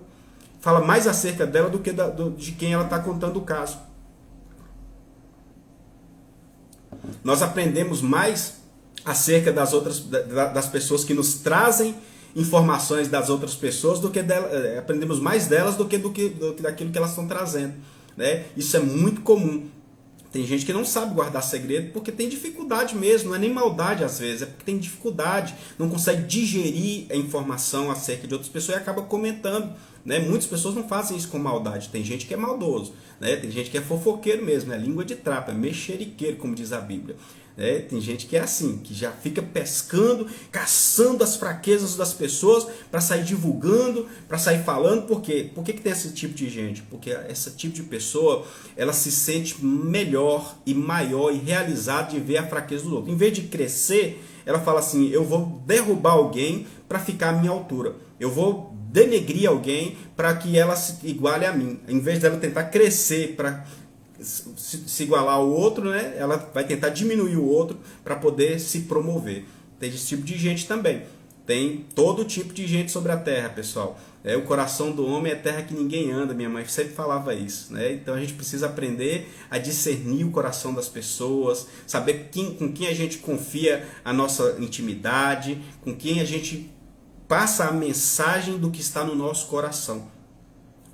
Fala mais acerca dela do que de quem ela está contando o caso. Nós aprendemos mais acerca das pessoas que nos trazem informações das outras pessoas do que aprendemos mais delas do que daquilo que elas estão trazendo, né? Isso é muito comum. Tem gente que não sabe guardar segredo porque tem dificuldade mesmo, não é nem maldade às vezes, é porque tem dificuldade, não consegue digerir a informação acerca de outras pessoas e acaba comentando, né? Muitas pessoas não fazem isso com maldade, tem gente que é maldoso, né? Tem gente que é fofoqueiro mesmo, é língua de trapo, é mexeriqueiro, como diz a Bíblia. Tem gente que é assim, que já fica pescando, caçando as fraquezas das pessoas para sair divulgando, para sair falando. Por quê? Por que tem esse tipo de gente? Porque esse tipo de pessoa, ela se sente melhor e maior e realizada de ver a fraqueza do outro. Em vez de crescer, ela fala assim: eu vou derrubar alguém para ficar à minha altura. Eu vou denegrir alguém para que ela se iguale a mim. Em vez dela tentar crescer para se igualar ao outro, né? Ela vai tentar diminuir o outro para poder se promover. Tem esse tipo de gente também. Tem todo tipo de gente sobre a terra, pessoal. O coração do homem é terra que ninguém anda. Minha mãe sempre falava isso, né? Então a gente precisa aprender a discernir o coração das pessoas, saber com quem a gente confia a nossa intimidade, com quem a gente passa a mensagem do que está no nosso coração.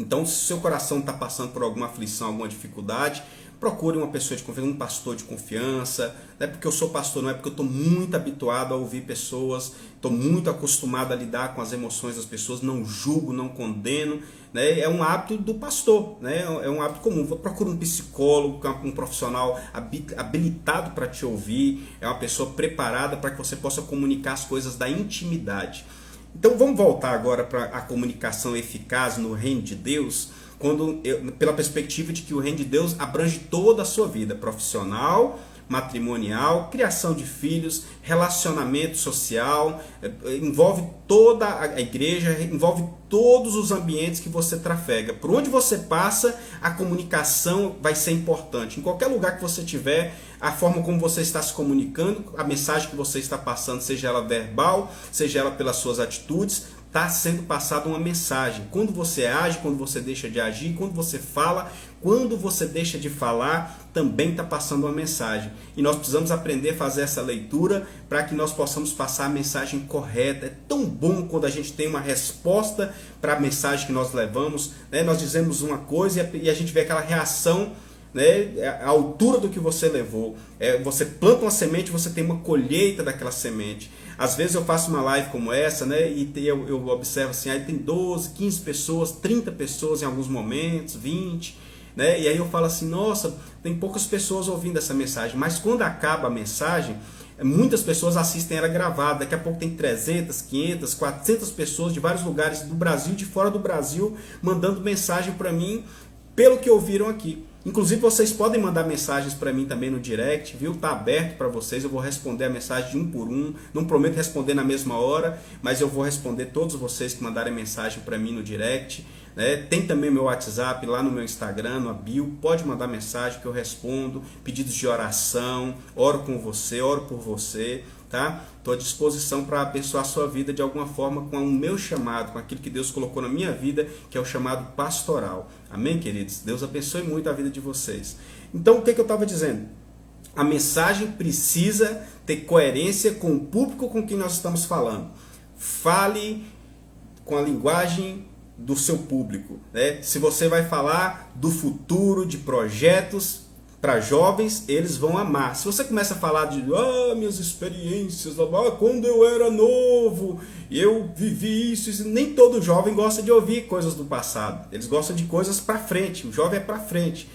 Então, se o seu coração está passando por alguma aflição, alguma dificuldade, procure uma pessoa de confiança, um pastor de confiança. Não é porque eu sou pastor, não é porque eu estou muito habituado a ouvir pessoas, estou muito acostumado a lidar com as emoções das pessoas, não julgo, não condeno, né? É um hábito do pastor, né? É um hábito comum. Procure um psicólogo, um profissional habilitado para te ouvir, é uma pessoa preparada para que você possa comunicar as coisas da intimidade. Então vamos voltar agora para a comunicação eficaz no reino de Deus, pela perspectiva de que o reino de Deus abrange toda a sua vida profissional, matrimonial, criação de filhos, relacionamento social, envolve toda a igreja, envolve todos os ambientes que você trafega. Por onde você passa, a comunicação vai ser importante. Em qualquer lugar que você estiver, a forma como você está se comunicando, a mensagem que você está passando, seja ela verbal, seja ela pelas suas atitudes, está sendo passada uma mensagem. Quando você age, quando você deixa de agir, quando você fala, quando você deixa de falar, também está passando uma mensagem. E nós precisamos aprender a fazer essa leitura para que nós possamos passar a mensagem correta. É tão bom quando a gente tem uma resposta para a mensagem que nós levamos, né? Nós dizemos uma coisa e a gente vê aquela reação, né, a altura do que você levou. Você planta uma semente, você tem uma colheita daquela semente. Às vezes eu faço uma live como essa, né, e eu observo assim, aí tem 12, 15 pessoas, 30 pessoas em alguns momentos, 20, né, e aí eu falo assim, nossa, tem poucas pessoas ouvindo essa mensagem, mas quando acaba a mensagem, muitas pessoas assistem ela gravada, daqui a pouco tem 300, 500, 400 pessoas de vários lugares do Brasil, de fora do Brasil, mandando mensagem para mim, pelo que ouviram aqui. Inclusive vocês podem mandar mensagens para mim também no direct, viu? Tá aberto para vocês, eu vou responder a mensagem de um por um. Não prometo responder na mesma hora, mas eu vou responder todos vocês que mandarem mensagem para mim no direct, né? Tem também meu WhatsApp lá no meu Instagram, no bio. Pode mandar mensagem que eu respondo, pedidos de oração, oro com você, oro por você, tá? Estou à disposição para abençoar a sua vida de alguma forma com o meu chamado, com aquilo que Deus colocou na minha vida, que é o chamado pastoral. Amém, queridos? Deus abençoe muito a vida de vocês. Então, o que eu estava dizendo? A mensagem precisa ter coerência com o público com quem nós estamos falando. Fale com a linguagem do seu público, né? Se você vai falar do futuro, de projetos para jovens, eles vão amar. Se você começa a falar de minhas experiências, quando eu era novo, eu vivi isso, nem todo jovem gosta de ouvir coisas do passado. Eles gostam de coisas para frente. O jovem é para frente.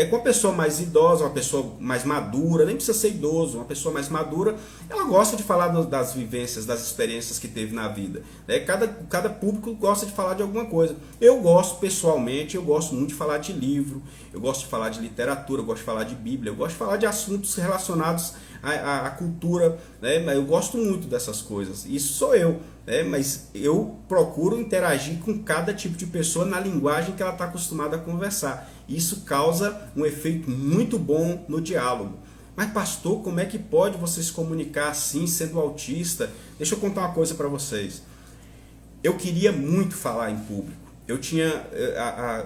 Com uma pessoa mais idosa, uma pessoa mais madura, nem precisa ser idoso, uma pessoa mais madura, ela gosta de falar das vivências, das experiências que teve na vida. Cada público gosta de falar de alguma coisa. Eu gosto, pessoalmente, eu gosto muito de falar de livro, eu gosto de falar de literatura, eu gosto de falar de Bíblia, eu gosto de falar de assuntos relacionados à cultura, né? Eu gosto muito dessas coisas. Isso sou eu, né? Mas eu procuro interagir com cada tipo de pessoa na linguagem que ela está acostumada a conversar. Isso causa um efeito muito bom no diálogo. Mas pastor, como é que pode você se comunicar assim, sendo autista? Deixa eu contar uma coisa para vocês. Eu queria muito falar em público. Eu tinha,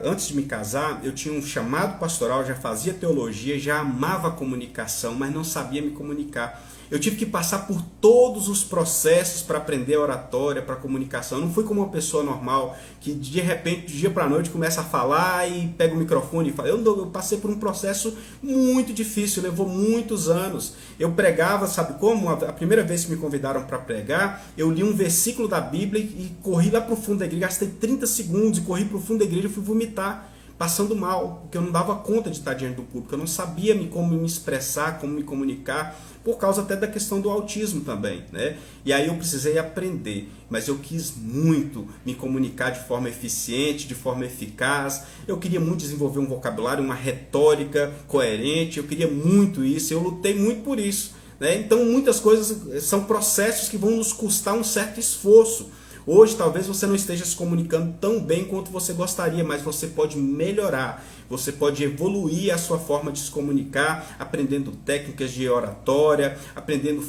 antes de me casar, eu tinha um chamado pastoral, já fazia teologia, já amava a comunicação, mas não sabia me comunicar. Eu tive que passar por todos os processos para aprender a oratória, para a comunicação. Eu não fui como uma pessoa normal, que de repente, de dia para a noite, começa a falar e pega o microfone e fala. Eu passei por um processo muito difícil, levou muitos anos. Eu pregava, sabe como? A primeira vez que me convidaram para pregar, eu li um versículo da Bíblia e corri lá para o fundo da igreja, gastei 30 segundos e corri para o fundo da igreja e fui vomitar, passando mal, porque eu não dava conta de estar diante do público, eu não sabia como me expressar, como me comunicar, por causa até da questão do autismo também, né? E aí eu precisei aprender, mas eu quis muito me comunicar de forma eficiente, de forma eficaz, eu queria muito desenvolver um vocabulário, uma retórica coerente, eu queria muito isso, eu lutei muito por isso, né? Então muitas coisas são processos que vão nos custar um certo esforço. Hoje talvez você não esteja se comunicando tão bem quanto você gostaria, mas você pode melhorar, você pode evoluir a sua forma de se comunicar, aprendendo técnicas de oratória, aprendendo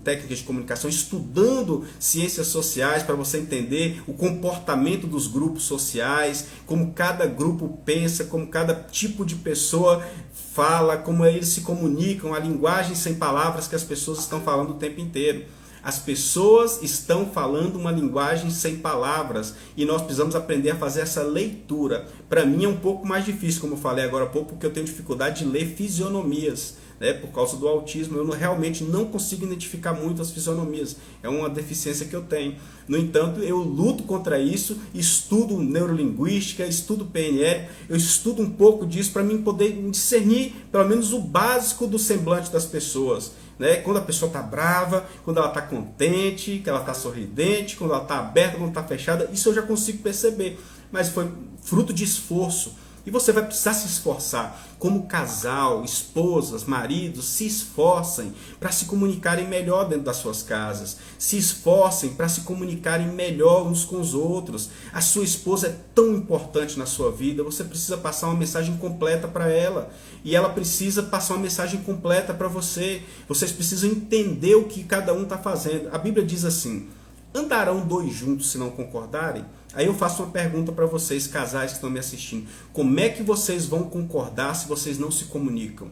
técnicas de comunicação, estudando ciências sociais para você entender o comportamento dos grupos sociais, como cada grupo pensa, como cada tipo de pessoa fala, como eles se comunicam, a linguagem sem palavras que as pessoas estão falando o tempo inteiro. As pessoas estão falando uma linguagem sem palavras e nós precisamos aprender a fazer essa leitura. Para mim é um pouco mais difícil, como eu falei agora há pouco, porque eu tenho dificuldade de ler fisionomias, né? Por causa do autismo, eu realmente não consigo identificar muito as fisionomias. É uma deficiência que eu tenho. No entanto, eu luto contra isso, estudo neurolinguística, estudo PNL, eu estudo um pouco disso para mim poder discernir pelo menos o básico do semblante das pessoas. Quando a pessoa está brava, quando ela está contente, que ela está sorridente, quando ela está aberta, quando está fechada, isso eu já consigo perceber. Mas foi fruto de esforço. E você vai precisar se esforçar. Como casal, esposas, maridos, se esforcem para se comunicarem melhor dentro das suas casas. Se esforcem para se comunicarem melhor uns com os outros. A sua esposa é tão importante na sua vida, você precisa passar uma mensagem completa para ela. E ela precisa passar uma mensagem completa para você. Vocês precisam entender o que cada um está fazendo. A Bíblia diz assim: Andarão dois juntos se não concordarem? Aí eu faço uma pergunta para vocês, casais que estão me assistindo. Como é que vocês vão concordar se vocês não se comunicam?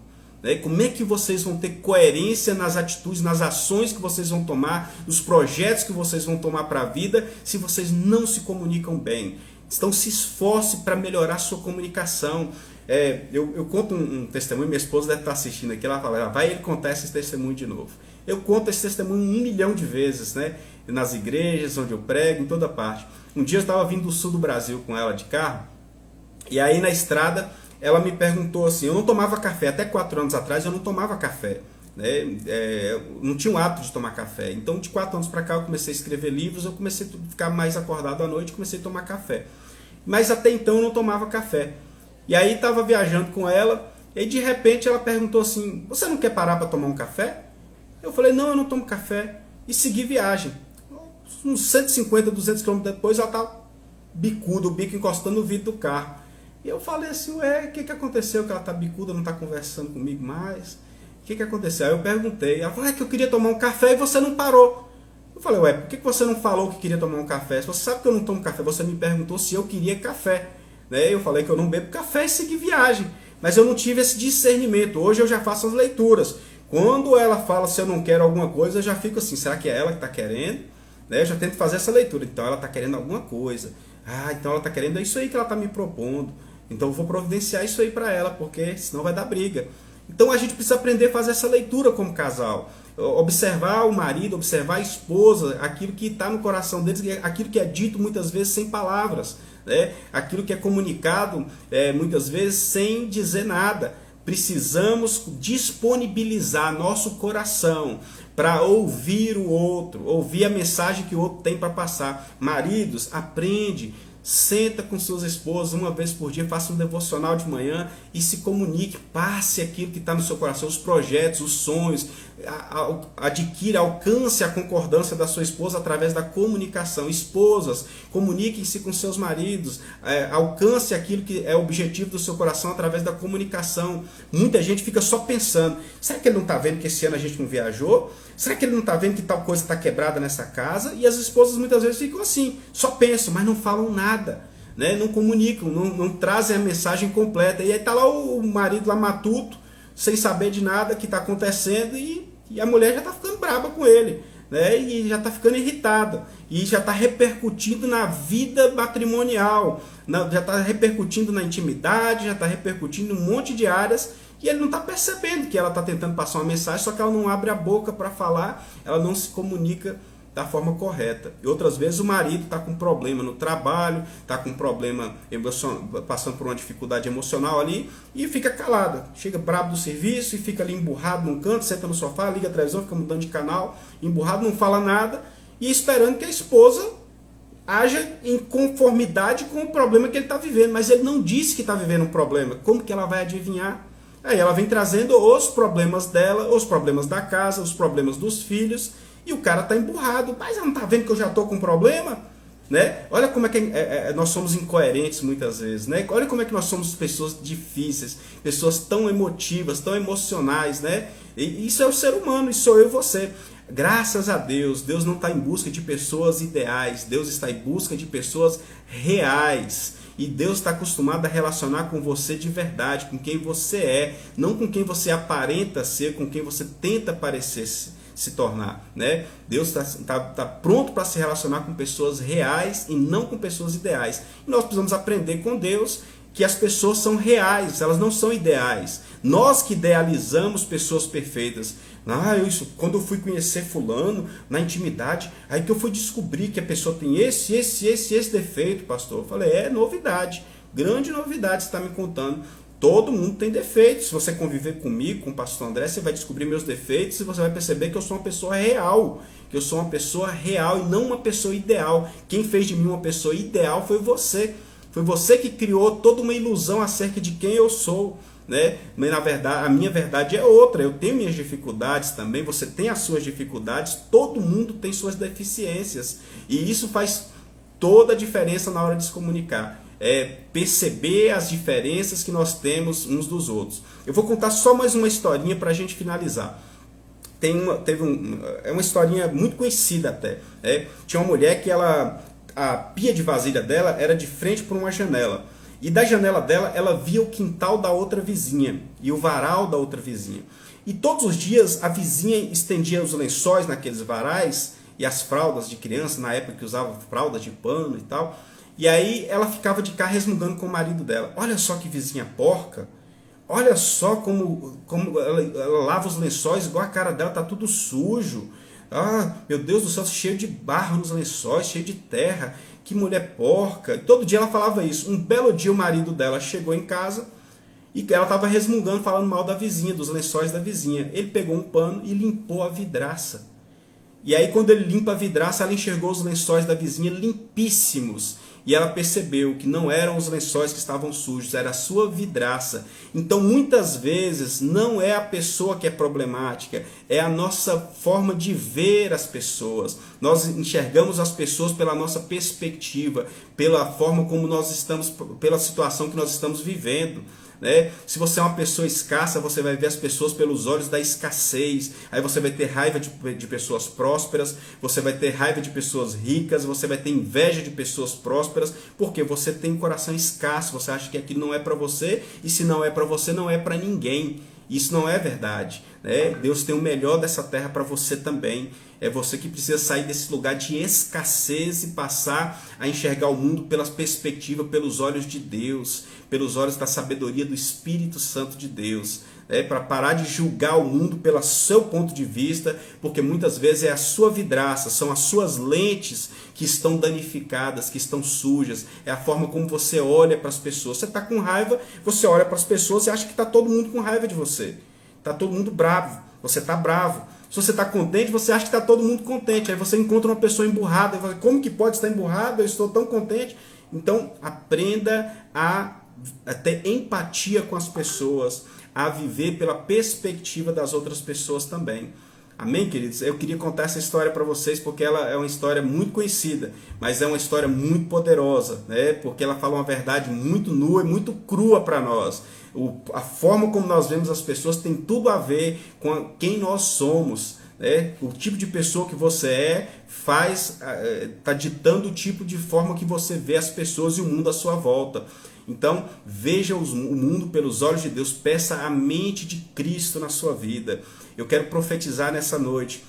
Como é que vocês vão ter coerência nas atitudes, nas ações que vocês vão tomar, nos projetos que vocês vão tomar para a vida, se vocês não se comunicam bem? Então se esforce para melhorar a sua comunicação. Eu conto um testemunho, minha esposa deve estar assistindo aqui, ela fala, vai ele contar esse testemunho de novo. Eu conto esse testemunho 1 milhão de vezes, né? Nas igrejas, onde eu prego, em toda parte. Um dia eu estava vindo do sul do Brasil com ela de carro, e aí na estrada ela me perguntou assim, eu não tomava café, até 4 anos atrás eu não tomava café, né? Não tinha o hábito de tomar café, então de 4 anos para cá eu comecei a escrever livros, eu comecei a ficar mais acordado à noite, comecei a tomar café, mas até então eu não tomava café. E aí estava viajando com ela, e aí de repente ela perguntou assim, você não quer parar para tomar um café? Eu falei, não, eu não tomo café, e segui viagem. Uns 150, 200 km depois ela tá bicuda, o bico encostando no vidro do carro. E eu falei assim, ué, o que aconteceu que ela tá bicuda, não tá conversando comigo mais? O que aconteceu? Aí eu perguntei, ela falou, que eu queria tomar um café e você não parou. Eu falei, ué, por que você não falou que queria tomar um café? Se você sabe que eu não tomo café, você me perguntou se eu queria café. Eu falei que eu não bebo café e segui viagem. Mas eu não tive esse discernimento. Hoje eu já faço as leituras. Quando ela fala se eu não quero alguma coisa, eu já fico assim, será que é ela que está querendo? Eu já tento fazer essa leitura. Então ela está querendo alguma coisa. Então ela está querendo, é isso aí que ela está me propondo. Então eu vou providenciar isso aí para ela, porque senão vai dar briga. Então a gente precisa aprender a fazer essa leitura como casal. Observar o marido, observar a esposa, aquilo que está no coração deles, aquilo que é dito muitas vezes sem palavras, aquilo que é comunicado muitas vezes sem dizer nada. Precisamos disponibilizar nosso coração para ouvir o outro, ouvir a mensagem que o outro tem para passar. Maridos, aprende. Senta com suas esposas uma vez por dia, faça um devocional de manhã e se comunique, passe aquilo que está no seu coração, os projetos, os sonhos, adquira, alcance a concordância da sua esposa através da comunicação. Esposas, comuniquem-se com seus maridos, alcance aquilo que é o objetivo do seu coração através da comunicação. Muita gente fica só pensando, será que ele não está vendo que esse ano a gente não viajou? Será que ele não está vendo que tal coisa está quebrada nessa casa? E as esposas muitas vezes ficam assim, só pensam, mas não falam nada, não comunicam, não trazem a mensagem completa. E aí está lá o marido lá matuto, sem saber de nada que está acontecendo, e a mulher já está ficando braba com ele, e já está ficando irritada, e já está repercutindo na vida matrimonial, já está repercutindo na intimidade, já está repercutindo em um monte de áreas. E ele não está percebendo que ela está tentando passar uma mensagem, só que ela não abre a boca para falar, ela não se comunica da forma correta. E outras vezes o marido está com problema no trabalho, está com problema passando por uma dificuldade emocional ali, e fica calada. Chega brabo do serviço e fica ali emburrado num canto, senta no sofá, liga a televisão, fica mudando de canal, emburrado, não fala nada, e esperando que a esposa haja em conformidade com o problema que ele está vivendo. Mas ele não disse que está vivendo um problema. Como que ela vai adivinhar? Aí ela vem trazendo os problemas dela, os problemas da casa, os problemas dos filhos, e o cara está emburrado. Mas ela não está vendo que eu já estou com problema? Olha como é que nós somos incoerentes muitas vezes. Olha como é que nós somos pessoas difíceis, pessoas tão emotivas, tão emocionais. E isso é o ser humano, isso sou eu e você. Graças a Deus, Deus não está em busca de pessoas ideais, Deus está em busca de pessoas reais. E Deus está acostumado a relacionar com você de verdade, com quem você é, não com quem você aparenta ser, com quem você tenta parecer se tornar. Deus está pronto para se relacionar com pessoas reais e não com pessoas ideais. E nós precisamos aprender com Deus que as pessoas são reais, elas não são ideais. Nós que idealizamos pessoas perfeitas. Quando eu fui conhecer fulano na intimidade, aí que eu fui descobrir que a pessoa tem esse defeito, pastor. Eu falei, novidade, grande novidade você está me contando. Todo mundo tem defeitos. Se você conviver comigo, com o pastor André, você vai descobrir meus defeitos e você vai perceber que eu sou uma pessoa real. Que eu sou uma pessoa real e não uma pessoa ideal. Quem fez de mim uma pessoa ideal foi você. Foi você que criou toda uma ilusão acerca de quem eu sou. Mas na verdade, a minha verdade é outra. Eu tenho minhas dificuldades também, você tem as suas dificuldades, todo mundo tem suas deficiências. E isso faz toda a diferença na hora de se comunicar. Perceber as diferenças que nós temos uns dos outros. Eu vou contar só mais uma historinha para a gente finalizar. é uma historinha muito conhecida até. Tinha uma mulher que a pia de vasilha dela era de frente para uma janela. E da janela dela, ela via o quintal da outra vizinha e o varal da outra vizinha. E todos os dias a vizinha estendia os lençóis naqueles varais e as fraldas de criança, na época que usava fraldas de pano e tal. E aí ela ficava de cá resmungando com o marido dela. Olha só que vizinha porca. Olha só como ela lava os lençóis, igual a cara dela, tá tudo sujo. Ah, meu Deus do céu, cheio de barro nos lençóis, cheio de terra. Que mulher porca. Todo dia ela falava isso. Um belo dia o marido dela chegou em casa e ela estava resmungando, falando mal da vizinha, dos lençóis da vizinha. Ele pegou um pano e limpou a vidraça. E aí quando ele limpa a vidraça, ela enxergou os lençóis da vizinha limpíssimos. E ela percebeu que não eram os lençóis que estavam sujos, era a sua vidraça. Então muitas vezes não é a pessoa que é problemática, é a nossa forma de ver as pessoas. Nós enxergamos as pessoas pela nossa perspectiva, pela forma como nós estamos, pela situação que nós estamos vivendo. Se você é uma pessoa escassa, você vai ver as pessoas pelos olhos da escassez. Aí você vai ter raiva de pessoas prósperas, você vai ter raiva de pessoas ricas, você vai ter inveja de pessoas prósperas, porque você tem um coração escasso, você acha que aquilo não é para você, e se não é para você, não é para ninguém. Isso não é verdade. Deus tem o melhor dessa terra para você também. É você que precisa sair desse lugar de escassez e passar a enxergar o mundo pela perspectiva, pelos olhos de Deus, pelos olhos da sabedoria do Espírito Santo de Deus. Para parar de julgar o mundo pelo seu ponto de vista, porque muitas vezes é a sua vidraça, são as suas lentes que estão danificadas, que estão sujas. É a forma como você olha para as pessoas. Você está com raiva, você olha para as pessoas e acha que está todo mundo com raiva de você. Está todo mundo bravo, você está bravo. Se você está contente, você acha que está todo mundo contente. Aí você encontra uma pessoa emburrada e fala, como que pode estar emburrado? Eu estou tão contente. Então aprenda a ter empatia com as pessoas, a viver pela perspectiva das outras pessoas também. Amém, queridos? Eu queria contar essa história para vocês porque ela é uma história muito conhecida, mas é uma história muito poderosa, porque ela fala uma verdade muito nua e muito crua para nós. A forma como nós vemos as pessoas tem tudo a ver com quem nós somos. O tipo de pessoa que você está ditando o tipo de forma que você vê as pessoas e o mundo à sua volta. Então, veja o mundo pelos olhos de Deus, peça a mente de Cristo na sua vida. Eu quero profetizar nessa noite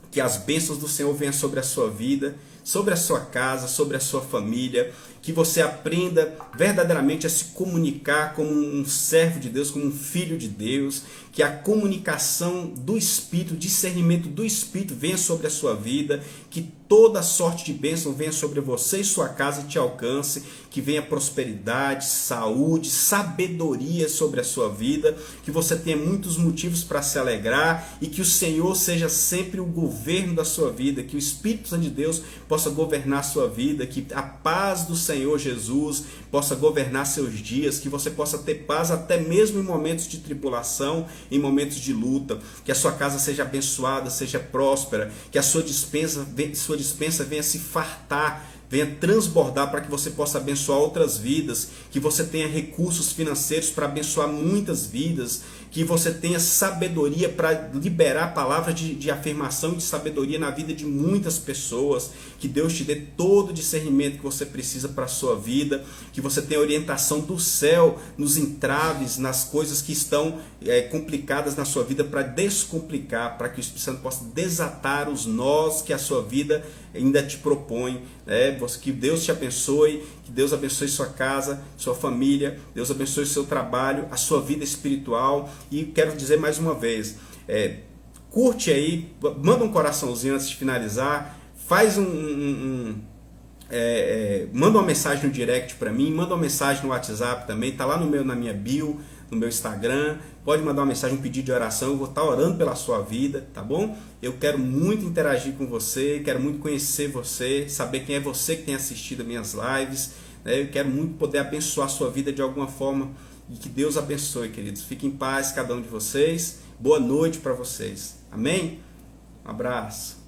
que as bênçãos do Senhor venham sobre a sua vida, sobre a sua casa, sobre a sua família, que você aprenda verdadeiramente a se comunicar como um servo de Deus, como um filho de Deus, que a comunicação do Espírito, o discernimento do Espírito venha sobre a sua vida, que toda sorte de bênção venha sobre você e sua casa e te alcance, que venha prosperidade, saúde, sabedoria sobre a sua vida, que você tenha muitos motivos para se alegrar e que o Senhor seja sempre o governo da sua vida, que o Espírito Santo de Deus possa governar a sua vida, que a paz do Senhor Jesus possa governar seus dias, que você possa ter paz até mesmo em momentos de tribulação, em momentos de luta, que a sua casa seja abençoada, seja próspera, que a sua dispensa venha se fartar, venha transbordar para que você possa abençoar outras vidas, que você tenha recursos financeiros para abençoar muitas vidas, que você tenha sabedoria para liberar palavras de afirmação e de sabedoria na vida de muitas pessoas, que Deus te dê todo o discernimento que você precisa para a sua vida, que você tenha orientação do céu nos entraves, nas coisas que estão complicadas na sua vida, para descomplicar, para que o Espírito Santo possa desatar os nós que a sua vida ainda te propõe. Que Deus te abençoe, que Deus abençoe sua casa, sua família, Deus abençoe o seu trabalho, a sua vida espiritual. E quero dizer mais uma vez, curte aí, manda um coraçãozinho antes de finalizar, faz manda uma mensagem no direct para mim, manda uma mensagem no WhatsApp também, tá lá na minha bio, no meu Instagram, pode mandar uma mensagem, um pedido de oração, eu vou estar orando pela sua vida, tá bom? Eu quero muito interagir com você, quero muito conhecer você, saber quem é você que tem assistido as minhas lives, eu quero muito poder abençoar a sua vida de alguma forma, e que Deus abençoe, queridos. Fiquem em paz, cada um de vocês, boa noite para vocês, amém? Um abraço.